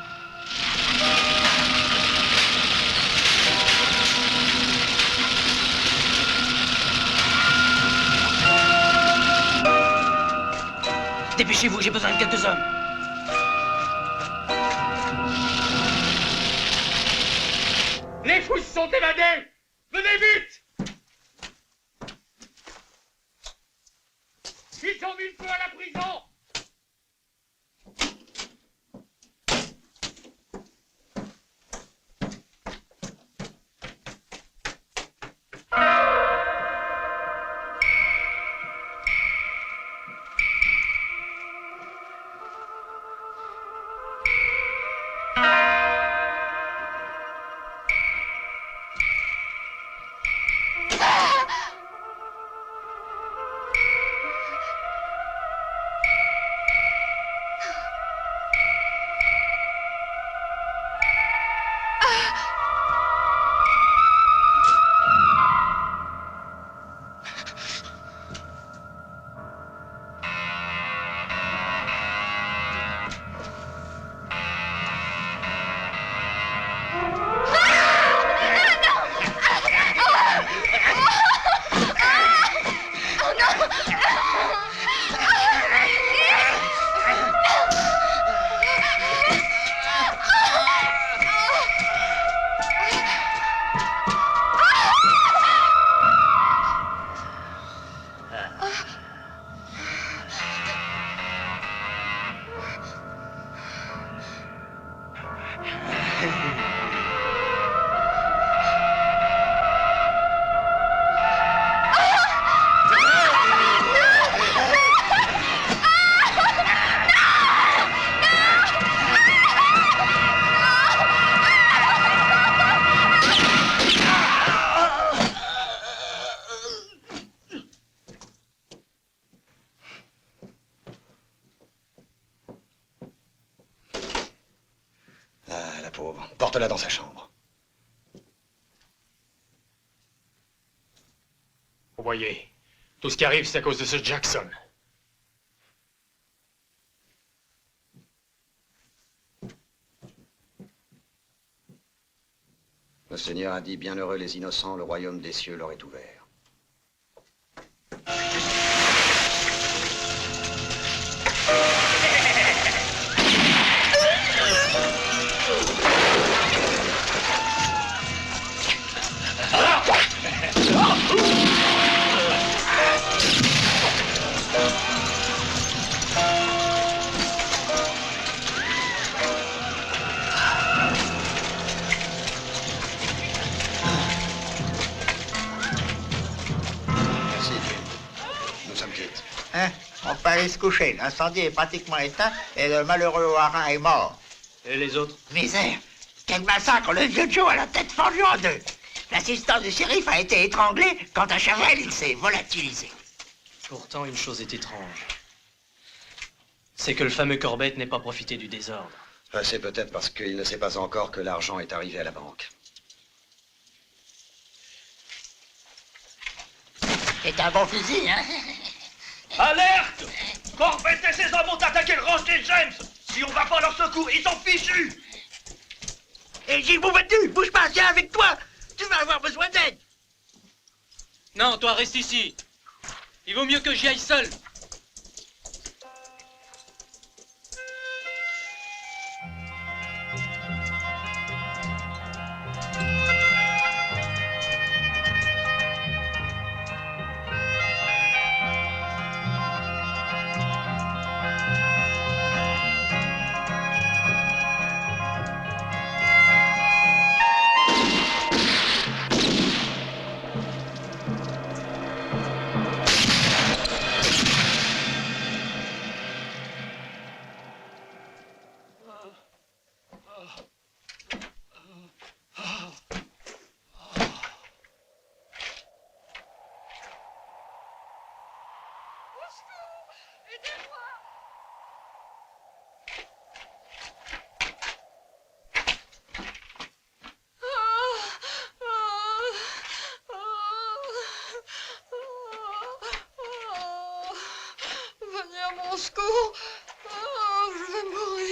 Dépêchez-vous, j'ai besoin de quelques hommes. Les fous se sont évadés! Venez vite! Ils ont mis le feu à la prison! Ah, la pauvre. Porte-la dans sa chambre. Vous voyez, tout ce qui arrive, c'est à cause de ce Jackson. Le Seigneur a dit, bienheureux les innocents, le royaume des cieux leur est ouvert. Hein? On peut aller se coucher. L'incendie est pratiquement éteint et le malheureux Warin est mort. Et les autres? Misère! Quel massacre! Le vieux Joe a la tête fendue en deux. L'assistant du shérif a été étranglé quand à Chavel, il s'est volatilisé. Pourtant, une chose est étrange. C'est que le fameux Corbett n'ait pas profité du désordre. C'est peut-être parce qu'il ne sait pas encore que l'argent est arrivé à la banque. C'est un bon fusil, hein? Alerte! Corbett et ses hommes ont attaqué le ranch des James! Si on va pas à leur secours, ils sont fichus! Et Gilles Bouvettu, bouge pas, viens avec toi! Tu vas avoir besoin d'aide! Non, toi, reste ici. Il vaut mieux que j'y aille seul.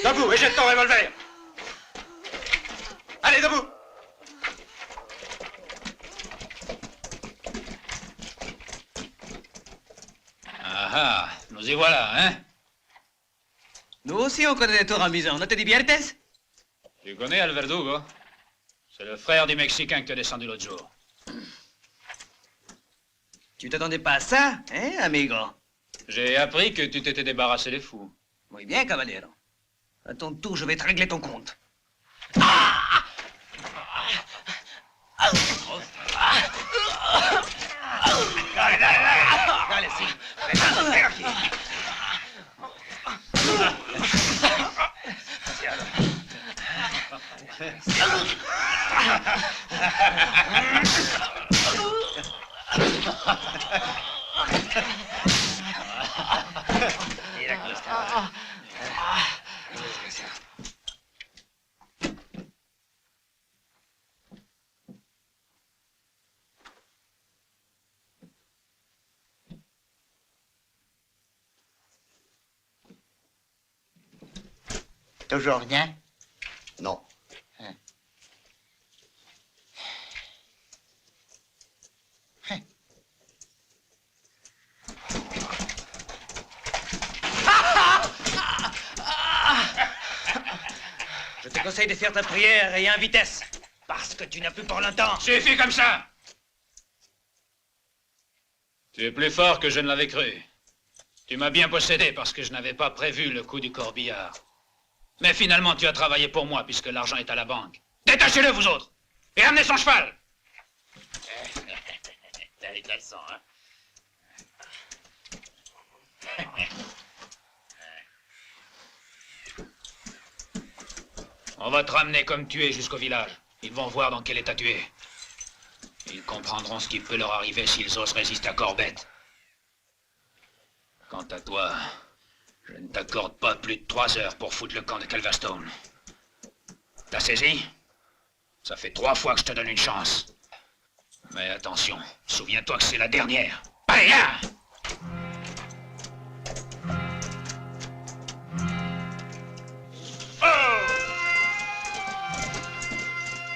Debout et jette ton revolver! Allez, debout! Ah ah, nous y voilà, hein? Nous aussi, on connaît les tours en bison. ¿No te diviertes? Tu connais Al Verdugo? C'est le frère du Mexicain que tu as descendu l'autre jour. Tu t'attendais pas à ça, hein, amigo? J'ai appris que tu t'étais débarrassé des fous. Muy bien, caballero. À ton tour, je vais te régler ton compte. Dale, sí. Ven aquí. Mira cómo está. Toujours rien? Non. Hein. Je te conseille de faire ta prière et en vitesse. Parce que tu n'as plus pour longtemps. Suffit comme ça! Tu es plus fort que je ne l'avais cru. Tu m'as bien possédé parce que je n'avais pas prévu le coup du corbillard. Mais finalement, tu as travaillé pour moi puisque l'argent est à la banque. Détachez-le, vous autres! Et amenez son cheval! T'as les glaçons, hein? On va te ramener comme tu es jusqu'au village. Ils vont voir dans quel état tu es. Ils comprendront ce qui peut leur arriver s'ils osent résister à Corbett. Quant à toi, je ne t'accorde pas plus de 3 heures pour foutre le camp de Calverstone. T'as saisi? Ça fait 3 fois que je te donne une chance. Mais attention, souviens-toi que c'est la dernière. Allez, là!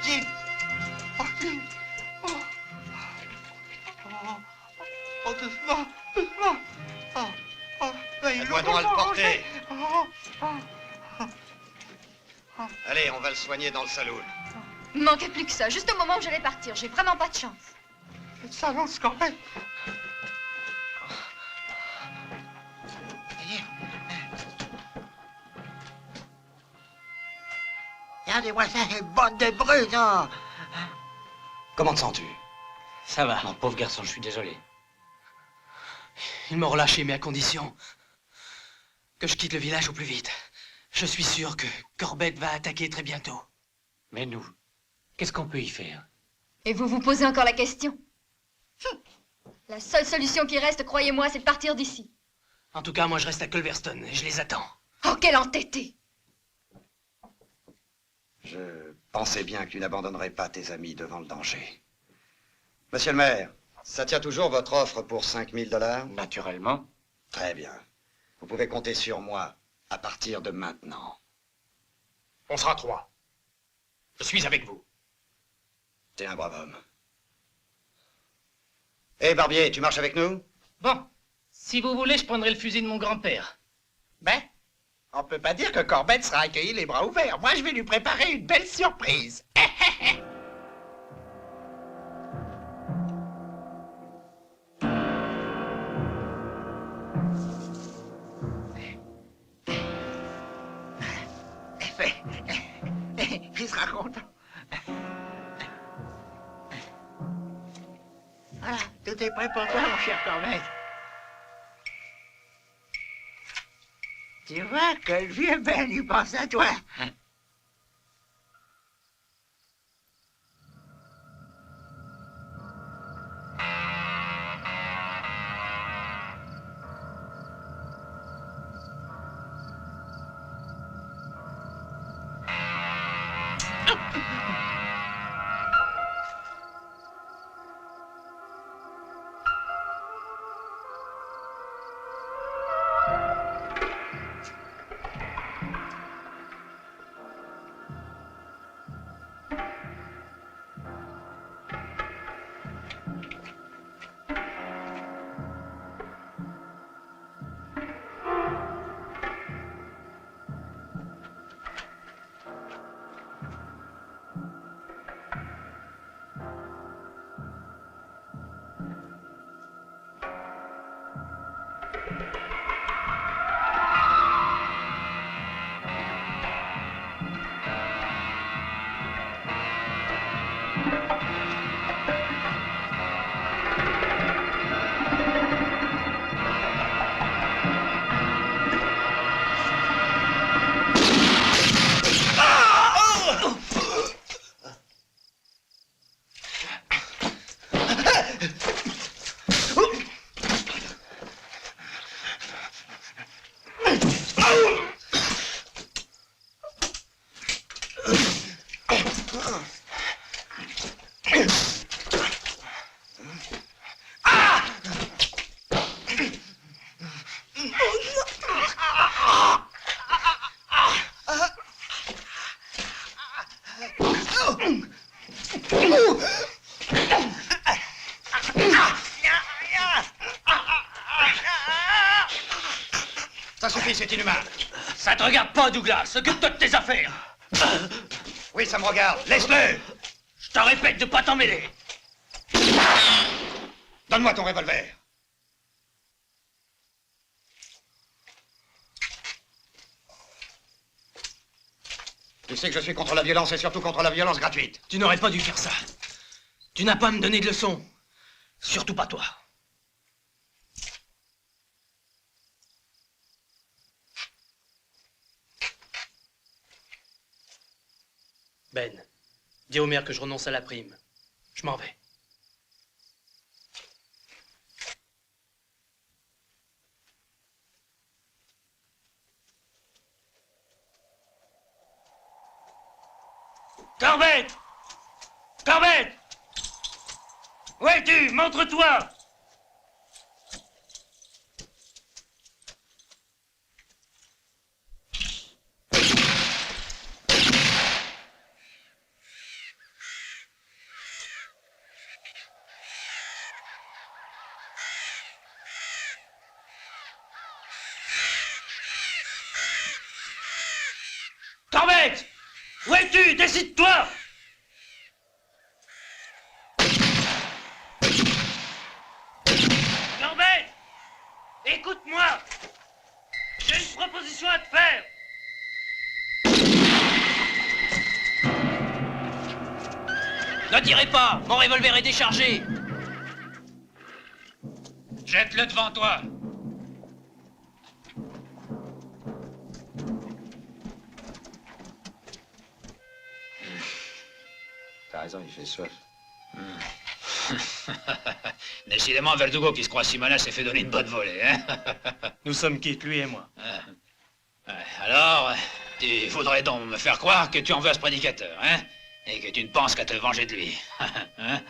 Gilles! Oh, Gilles! Oh, doucement, doucement! Aide-moi donc à le porter. Allez, on va le soigner dans le saloon. Il manquait plus que ça, juste au moment où j'allais partir. J'ai vraiment pas de chance. Cette salance, Corbett! Regardez-moi ça, une bande de brutes, hein! Comment te sens-tu? Ça va. Mon pauvre garçon, je suis désolé. Ils m'ont relâché, mais à condition que je quitte le village au plus vite. Je suis sûr que Corbett va attaquer très bientôt. Mais nous, qu'est-ce qu'on peut y faire? Et vous vous posez encore la question? La seule solution qui reste, croyez-moi, c'est de partir d'ici. En tout cas, moi, je reste à Culverston et je les attends. Oh, quel entêté! Je pensais bien que tu n'abandonnerais pas tes amis devant le danger. Monsieur le maire, ça tient toujours votre offre pour 5 000 $? Naturellement. Très bien. Vous pouvez compter sur moi à partir de maintenant. On sera 3. Je suis avec vous. T'es un brave homme. Hé, Barbier, tu marches avec nous? Bon, si vous voulez, je prendrai le fusil de mon grand-père. Ben, on peut pas dire que Corbett sera accueilli les bras ouverts. Moi, je vais lui préparer une belle surprise. Il sera content. Voilà, tout est prêt pour toi, mon cher Corbett. Tu vois que le vieux Ben, il pense à toi. Ça suffit, c'est inhumain. Ça te regarde pas, Douglas. Occupe-toi de tes affaires. Oui, ça me regarde. Laisse-le. Je te répète de pas t'en mêler. Donne-moi ton revolver. Tu sais que je suis contre la violence et surtout contre la violence gratuite. Tu n'aurais pas dû faire ça. Tu n'as pas à me donner de leçons. Surtout pas toi. Ben, dis au maire que je renonce à la prime. Je m'en vais. Corbett! Corbett! Où es-tu? Montre-toi! Corbett! Où es-tu? Décide-toi! Corbett! Écoute-moi! J'ai une proposition à te faire! Ne tirez pas! Mon revolver est déchargé! Jette-le devant toi. T'as raison, il fait soif. Décidément, Verdugo, qui se croit si malin, s'est fait donner une bonne volée, hein. Nous sommes quittes, lui et moi. Alors, tu voudrais donc me faire croire que tu en veux à ce prédicateur, hein? Et que tu ne penses qu'à te venger de lui. Hein?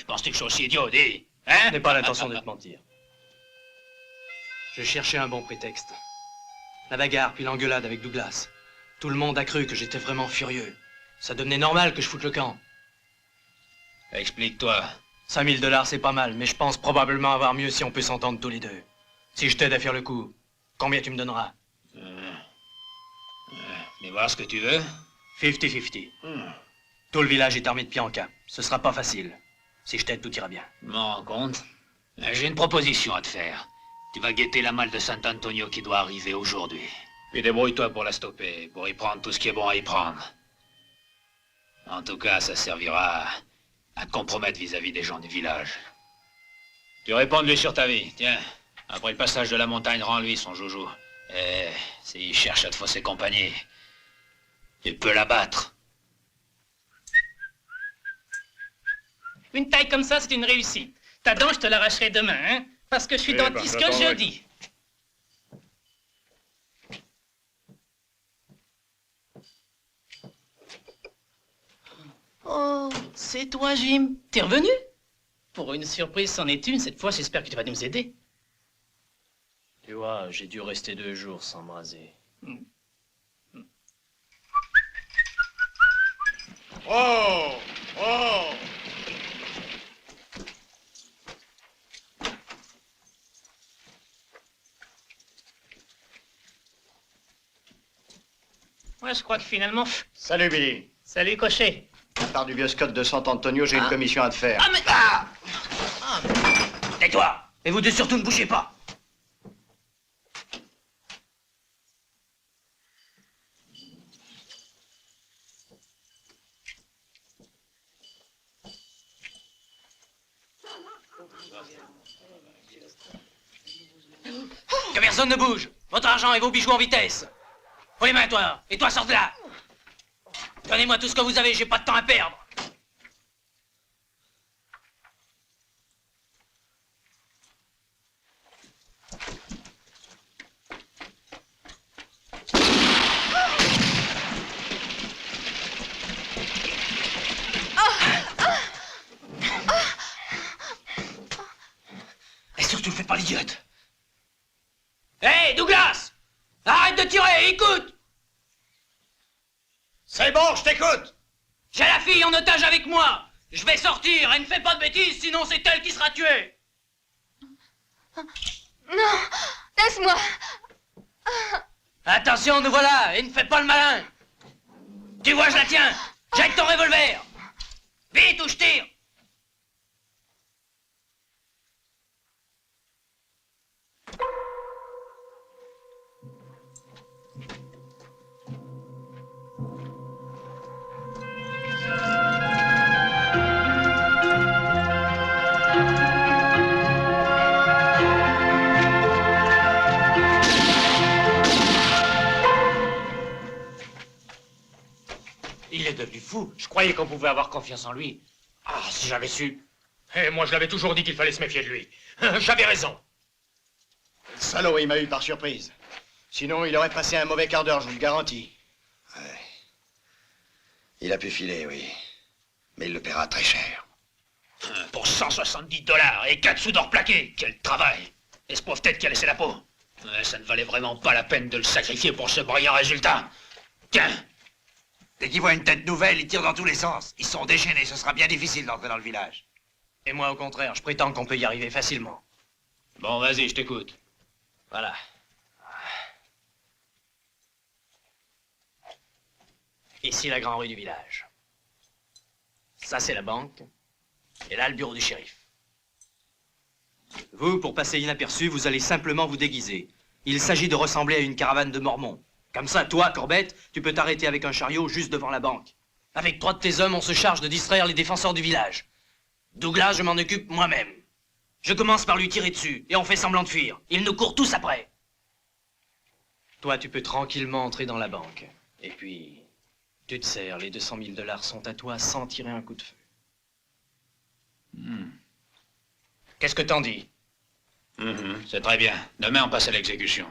Penses-tu que je suis aussi idiot, dis? Hein? Je n'ai pas l'intention de te mentir. Je cherchais un bon prétexte. La bagarre, puis l'engueulade avec Douglas. Tout le monde a cru que j'étais vraiment furieux. Ça devenait normal que je foute le camp. Explique-toi. 5 000 $, c'est pas mal, mais je pense probablement avoir mieux si on peut s'entendre tous les deux. Si je t'aide à faire le coup, combien tu me donneras? Mais voir ce que tu veux. 50-50. Tout le village est armé de pied en cap. Ce sera pas facile. Si je t'aide, tout ira bien. Je m'en rends compte. J'ai une proposition à te faire. Tu vas guetter la malle de Sant'Antonio qui doit arriver aujourd'hui. Puis débrouille-toi pour la stopper, pour y prendre tout ce qui est bon à y prendre. En tout cas, ça servira à te compromettre vis-à-vis des gens du village. Tu réponds de lui sur ta vie, tiens. Après le passage de la montagne, rends-lui son joujou. Et s'il cherche à te fausser compagnie, tu peux l'abattre. Une taille comme ça, c'est une réussite. Ta dent, je te l'arracherai demain, hein? Parce que je suis dentiste que jeudi. Oh, c'est toi, Jim. T'es revenu? Pour une surprise, c'en est une. Cette fois, j'espère que tu vas nous aider. Tu vois, j'ai dû rester 2 jours sans me raser. Oh! Oh! Ouais, je crois que finalement... Salut, Billy. Salut, Cochet. À part du vieux Scott de Sant'Antonio, j'ai une commission à te faire. Ah, mais... Tais-toi! Et vous deux surtout ne bougez pas! Que personne ne bouge! Votre argent et vos bijoux en vitesse! Oh les mains, toi! Et toi, sors de là! Donnez-moi tout ce que vous avez, j'ai pas de temps à perdre! Et surtout, faites pas l'idiote! Hé, Douglas! Arrête de tirer, écoute! C'est bon, je t'écoute! J'ai la fille en otage avec moi! Je vais sortir et ne fais pas de bêtises, sinon c'est elle qui sera tuée! Non, laisse-moi. Attention, nous voilà, et ne fais pas le malin! Tu vois, je la tiens! Jette ton revolver! Vite ou je tire! Il est devenu fou. Je croyais qu'on pouvait avoir confiance en lui. Ah, si j'avais su. Et moi, je l'avais toujours dit qu'il fallait se méfier de lui. J'avais raison. Le salaud, il m'a eu par surprise. Sinon, il aurait passé un mauvais quart d'heure, je vous le garantis. Ouais. Il a pu filer, oui. Mais il le paiera très cher. Pour 170 $ et 4 sous d'or plaqué. Quel travail! Et ce pauvre tête qui a laissé la peau. Ouais, ça ne valait vraiment pas la peine de le sacrifier pour ce brillant résultat. Tiens! Dès qu'ils voient une tête nouvelle, ils tirent dans tous les sens. Ils sont déchaînés, ce sera bien difficile d'entrer dans le village. Et moi, au contraire, je prétends qu'on peut y arriver facilement. Bon, vas-y, je t'écoute. Voilà. Ici, la grande rue du village. Ça, c'est la banque. Et là, le bureau du shérif. Vous, pour passer inaperçu, vous allez simplement vous déguiser. Il s'agit de ressembler à une caravane de Mormons. Comme ça, toi, Corbett, tu peux t'arrêter avec un chariot juste devant la banque. Avec 3 de tes hommes, on se charge de distraire les défenseurs du village. Douglas, je m'en occupe moi-même. Je commence par lui tirer dessus, et on fait semblant de fuir. Ils nous courent tous après. Toi, tu peux tranquillement entrer dans la banque. Et puis, Tu te sers, les 200 000 $ sont à toi sans tirer un coup de feu. Qu'est-ce que t'en dis? C'est très bien. Demain, on passe à l'exécution.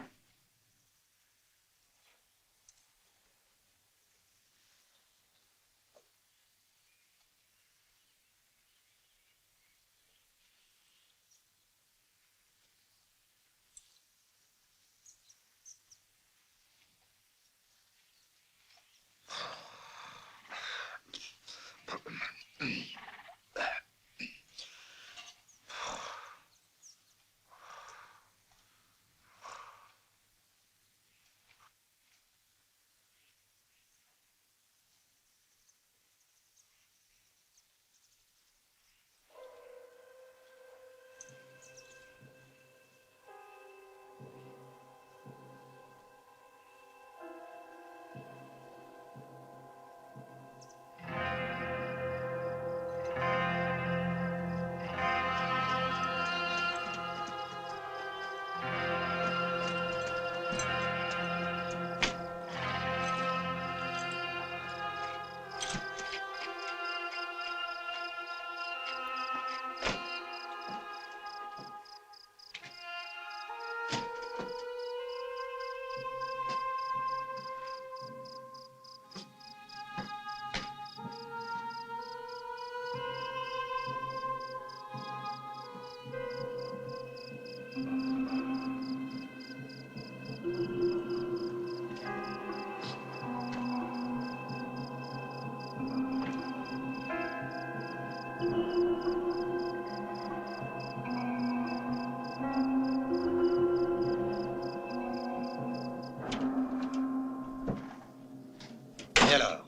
Et alors?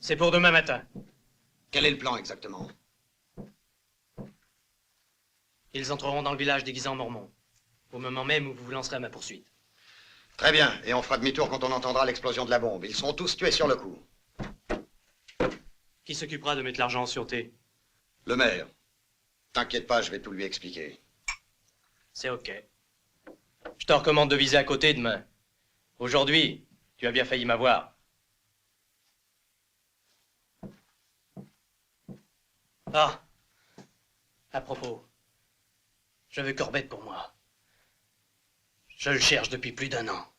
C'est pour demain matin. Quel est le plan exactement? Ils entreront dans le village déguisés en mormons, au moment même où vous vous lancerez à ma poursuite. Très bien, et on fera demi-tour quand on entendra l'explosion de la bombe. Ils seront tous tués sur le coup. Qui s'occupera de mettre l'argent en sûreté? Le maire. T'inquiète pas, je vais tout lui expliquer. C'est ok. Je te recommande de viser à côté demain. Aujourd'hui, tu as bien failli m'avoir. Ah, à propos, je veux Corbett pour moi. Je le cherche depuis plus d'1 an.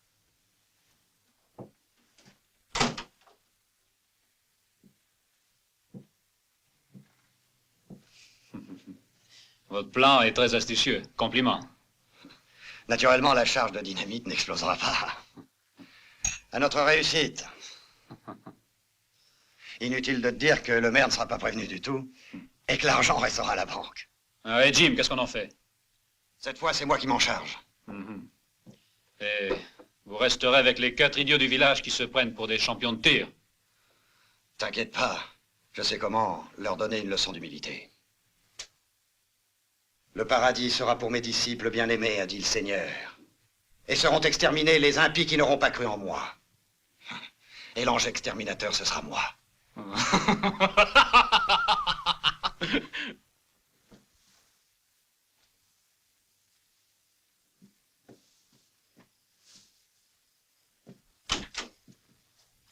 Votre plan est très astucieux. Compliment. Naturellement, la charge de dynamite n'explosera pas. À notre réussite. Inutile de te dire que le maire ne sera pas prévenu du tout et que l'argent restera à la banque. Et Jim, qu'est-ce qu'on en fait? Cette fois, c'est moi qui m'en charge. Et vous resterez avec les 4 idiots du village qui se prennent pour des champions de tir. T'inquiète pas, je sais comment leur donner une leçon d'humilité. Le paradis sera pour mes disciples bien-aimés, a dit le Seigneur. Et seront exterminés les impies qui n'auront pas cru en moi. Et l'ange exterminateur, ce sera moi.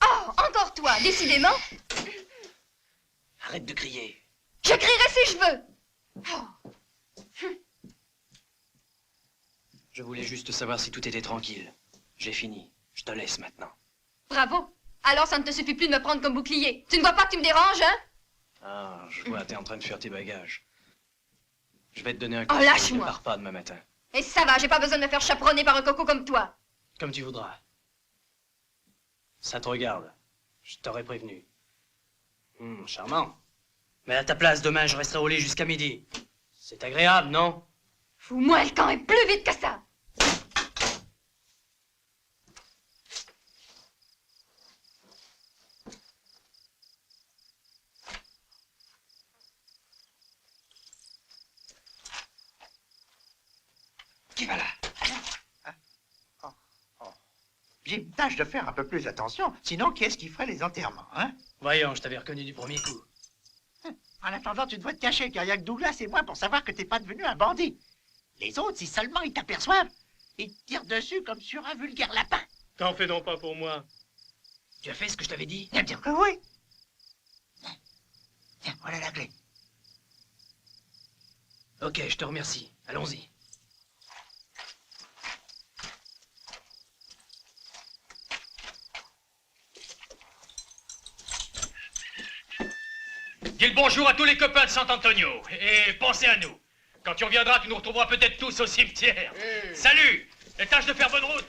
Oh, encore toi, décidément. Arrête de crier. Je crierai si je veux. Oh. Je voulais juste savoir si tout était tranquille. J'ai fini. Je te laisse maintenant. Bravo. Alors ça ne te suffit plus de me prendre comme bouclier. Tu ne vois pas que tu me déranges, hein? Ah, je vois, t'es en train de faire tes bagages. Je vais te donner un Oh, conseil. lâche-moi. Ne pars pas demain matin. Et ça va, j'ai pas besoin de me faire chaperonner par un coco comme toi. Comme tu voudras. Ça te regarde. Je t'aurais prévenu. Charmant. Mais à ta place, demain, je resterai au lit jusqu'à midi. C'est agréable, non? Fous-moi le camp et plus vite que ça. Qui va là? Jim, tâche de faire un peu plus attention, sinon qui est-ce qui ferait les enterrements, hein? Voyons, je t'avais reconnu du premier coup. En attendant, tu dois te cacher, car il n'y a que Douglas et moi pour savoir que t'es pas devenu un bandit. Les autres, si seulement ils t'aperçoivent, ils te tirent dessus comme sur un vulgaire lapin. T'en fais donc pas pour moi. Tu as fait ce que je t'avais dit? Bien dire que oui. Tiens, voilà la clé. Ok, je te remercie. Allons-y. Dis le bonjour à tous les copains de San Antonio. Et pensez à nous. Quand tu reviendras, tu nous retrouveras peut-être tous au cimetière. Salut! Et tâche de faire bonne route.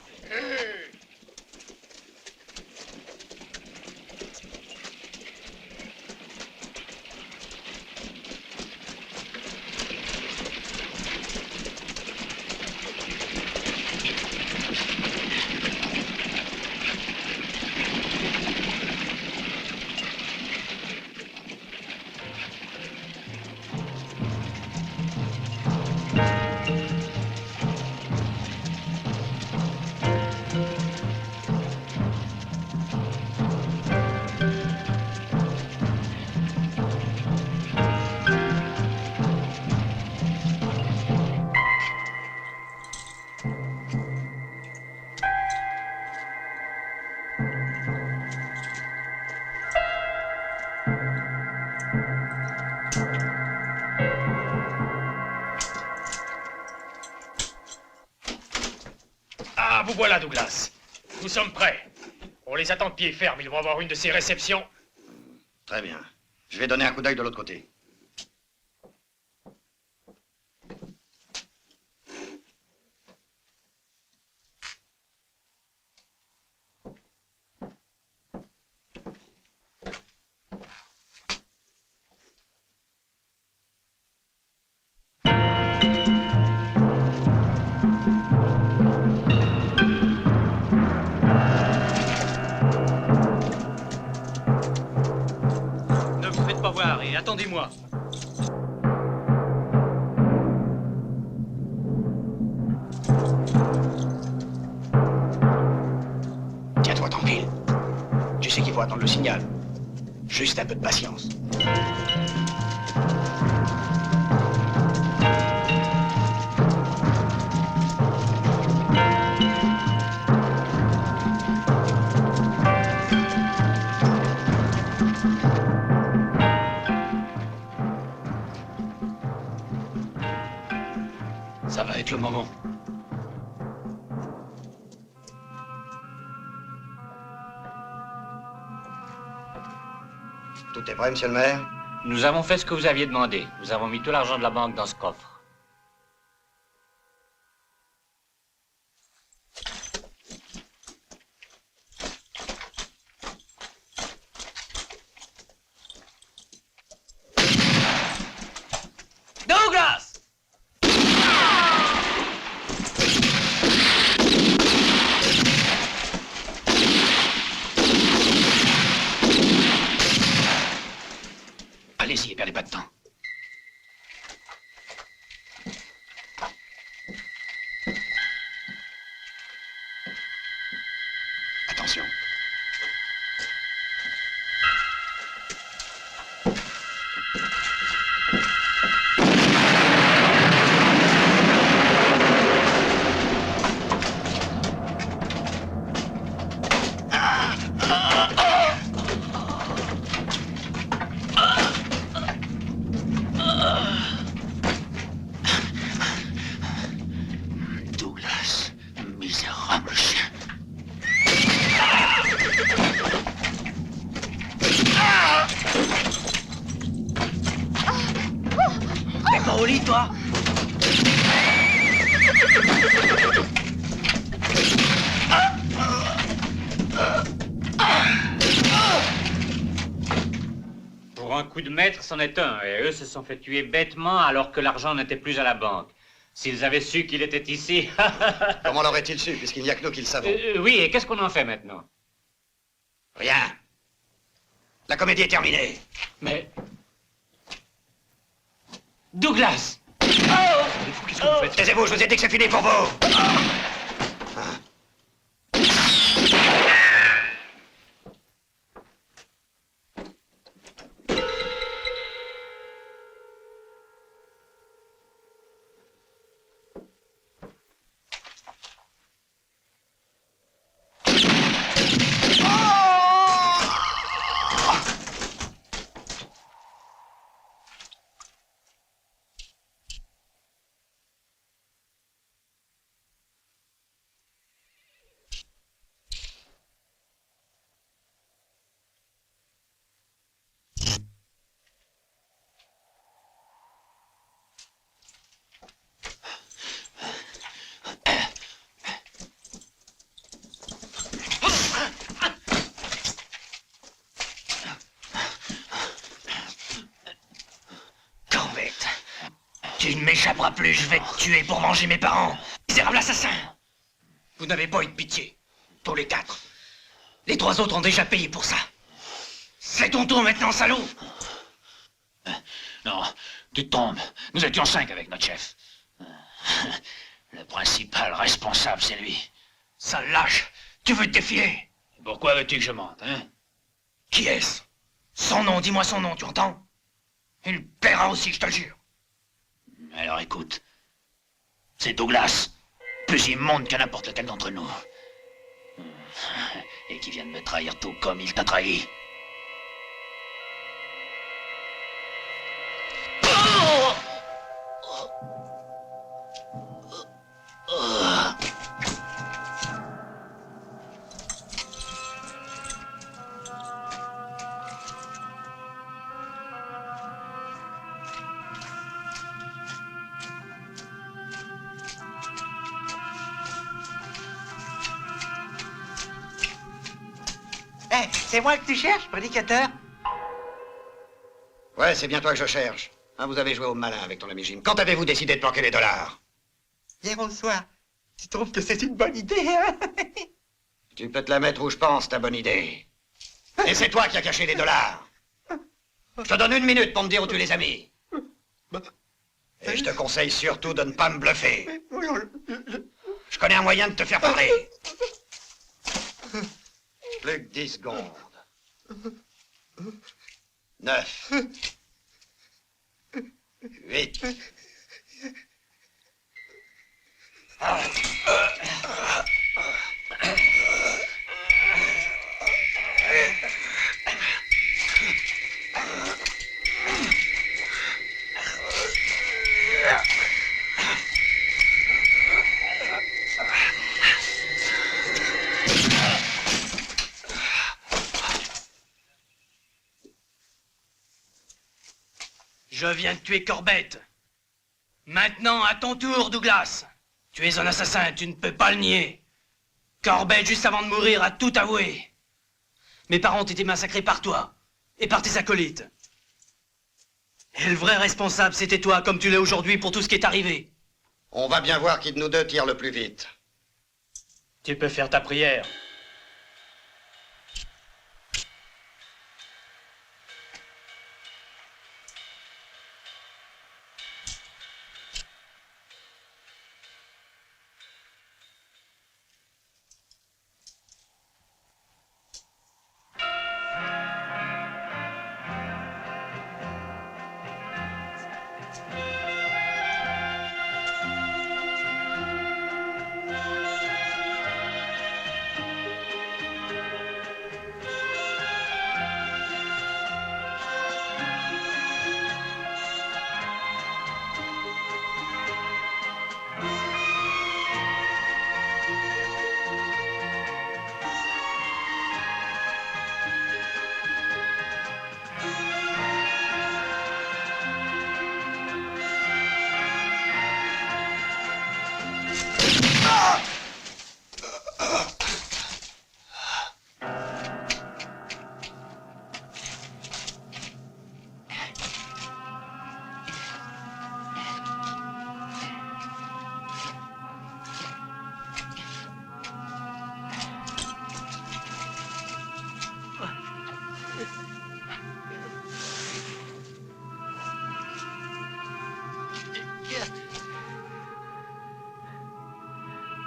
Ah, vous voilà, Douglas. Nous sommes prêts. On les attend de pied ferme. Ils vont avoir une de ces réceptions. Très bien. Je vais donner un coup d'œil de l'autre côté. Ne vous faites pas voir et attendez-moi. Tiens-toi tranquille. Tu sais qu'il faut attendre le signal. Juste un peu de patience. Ça va être le moment. Tout est prêt, monsieur le maire? Nous avons fait ce que vous aviez demandé. Nous avons mis tout l'argent de la banque dans ce coffre. Douglas! Allez-y, perdez pas de temps. Attention. Douglas, misérable chien. T'es pas au lit, toi? Pour un coup de maître, c'en est un. Et eux se sont fait tuer bêtement alors que l'argent n'était plus à la banque. S'ils avaient su qu'il était ici... Comment l'auraient-ils su, puisqu'il n'y a que nous qui le savons? oui, et qu'est-ce qu'on en fait maintenant? Rien. La comédie est terminée. Mais... Douglas! Qu'est-ce que vous faites? Taisez-vous, je vous ai dit que c'est fini pour vous. Tu ne m'échapperas plus, je vais te tuer pour venger mes parents. Misérable assassin! Vous n'avez pas eu de pitié. Tous les 4. Les 3 autres ont déjà payé pour ça. C'est ton tour maintenant, salaud! Non, tu te trompes. Nous étions 5 avec notre chef. Le principal responsable, c'est lui. Sale lâche, tu veux te défier? Pourquoi veux-tu que je mente, hein? Qui est-ce? Son nom, dis-moi son nom, tu entends? Il paiera aussi, je te le jure. Alors écoute, c'est Douglas, plus immonde que n'importe lequel d'entre nous. Et qui vient de me trahir tout comme il t'a trahi. Hey, c'est moi que tu cherches, prédicateur? Ouais, c'est bien toi que je cherche. Hein, vous avez joué au malin avec ton ami Jim. Quand avez-vous décidé de planquer les dollars? Hier au soir. Tu trouves que c'est une bonne idée, hein? Tu peux te la mettre où je pense, ta bonne idée. Et c'est toi qui as caché les dollars. Je te donne 1 minute pour me dire où tu les as mis. Et je te conseille surtout de ne pas me bluffer. Je connais un moyen de te faire parler. Plus que 10 secondes. 9. 8. Je viens de tuer Corbett. Maintenant, à ton tour, Douglas. Tu es un assassin, tu ne peux pas le nier. Corbett, juste avant de mourir, a tout avoué. Mes parents ont été massacrés par toi et par tes acolytes. Et le vrai responsable, c'était toi, comme tu l'es aujourd'hui pour tout ce qui est arrivé. On va bien voir qui de nous deux tire le plus vite. Tu peux faire ta prière.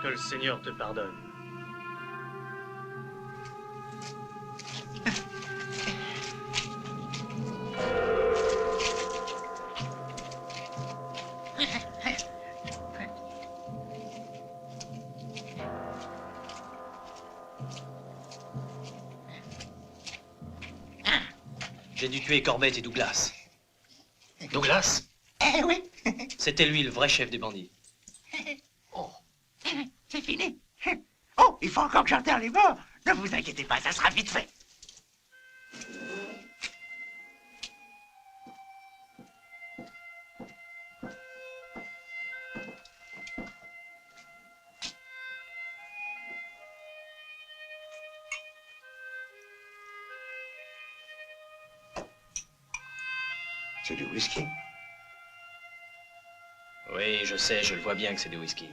Que le Seigneur te pardonne. J'ai dû tuer Corbett et Douglas. Douglas? Eh oui. C'était lui le vrai chef des bandits. C'est fini. Oh, il faut encore que j'enterre les morts. Ne vous inquiétez pas, ça sera vite fait. C'est du whisky. Oui, je sais, je le vois bien que c'est du whisky.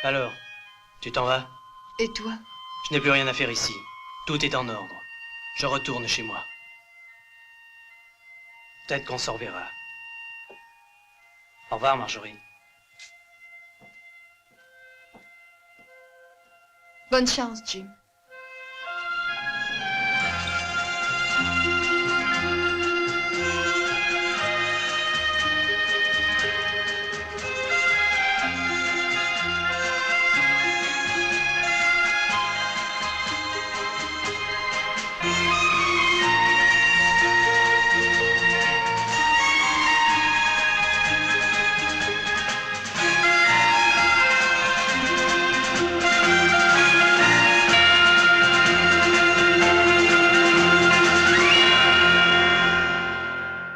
Alors, tu t'en vas? Et toi? Je n'ai plus rien à faire ici. Tout est en ordre. Je retourne chez moi. Peut-être qu'on s'en reverra. Au revoir, Marjorie. Bonne chance, Jim.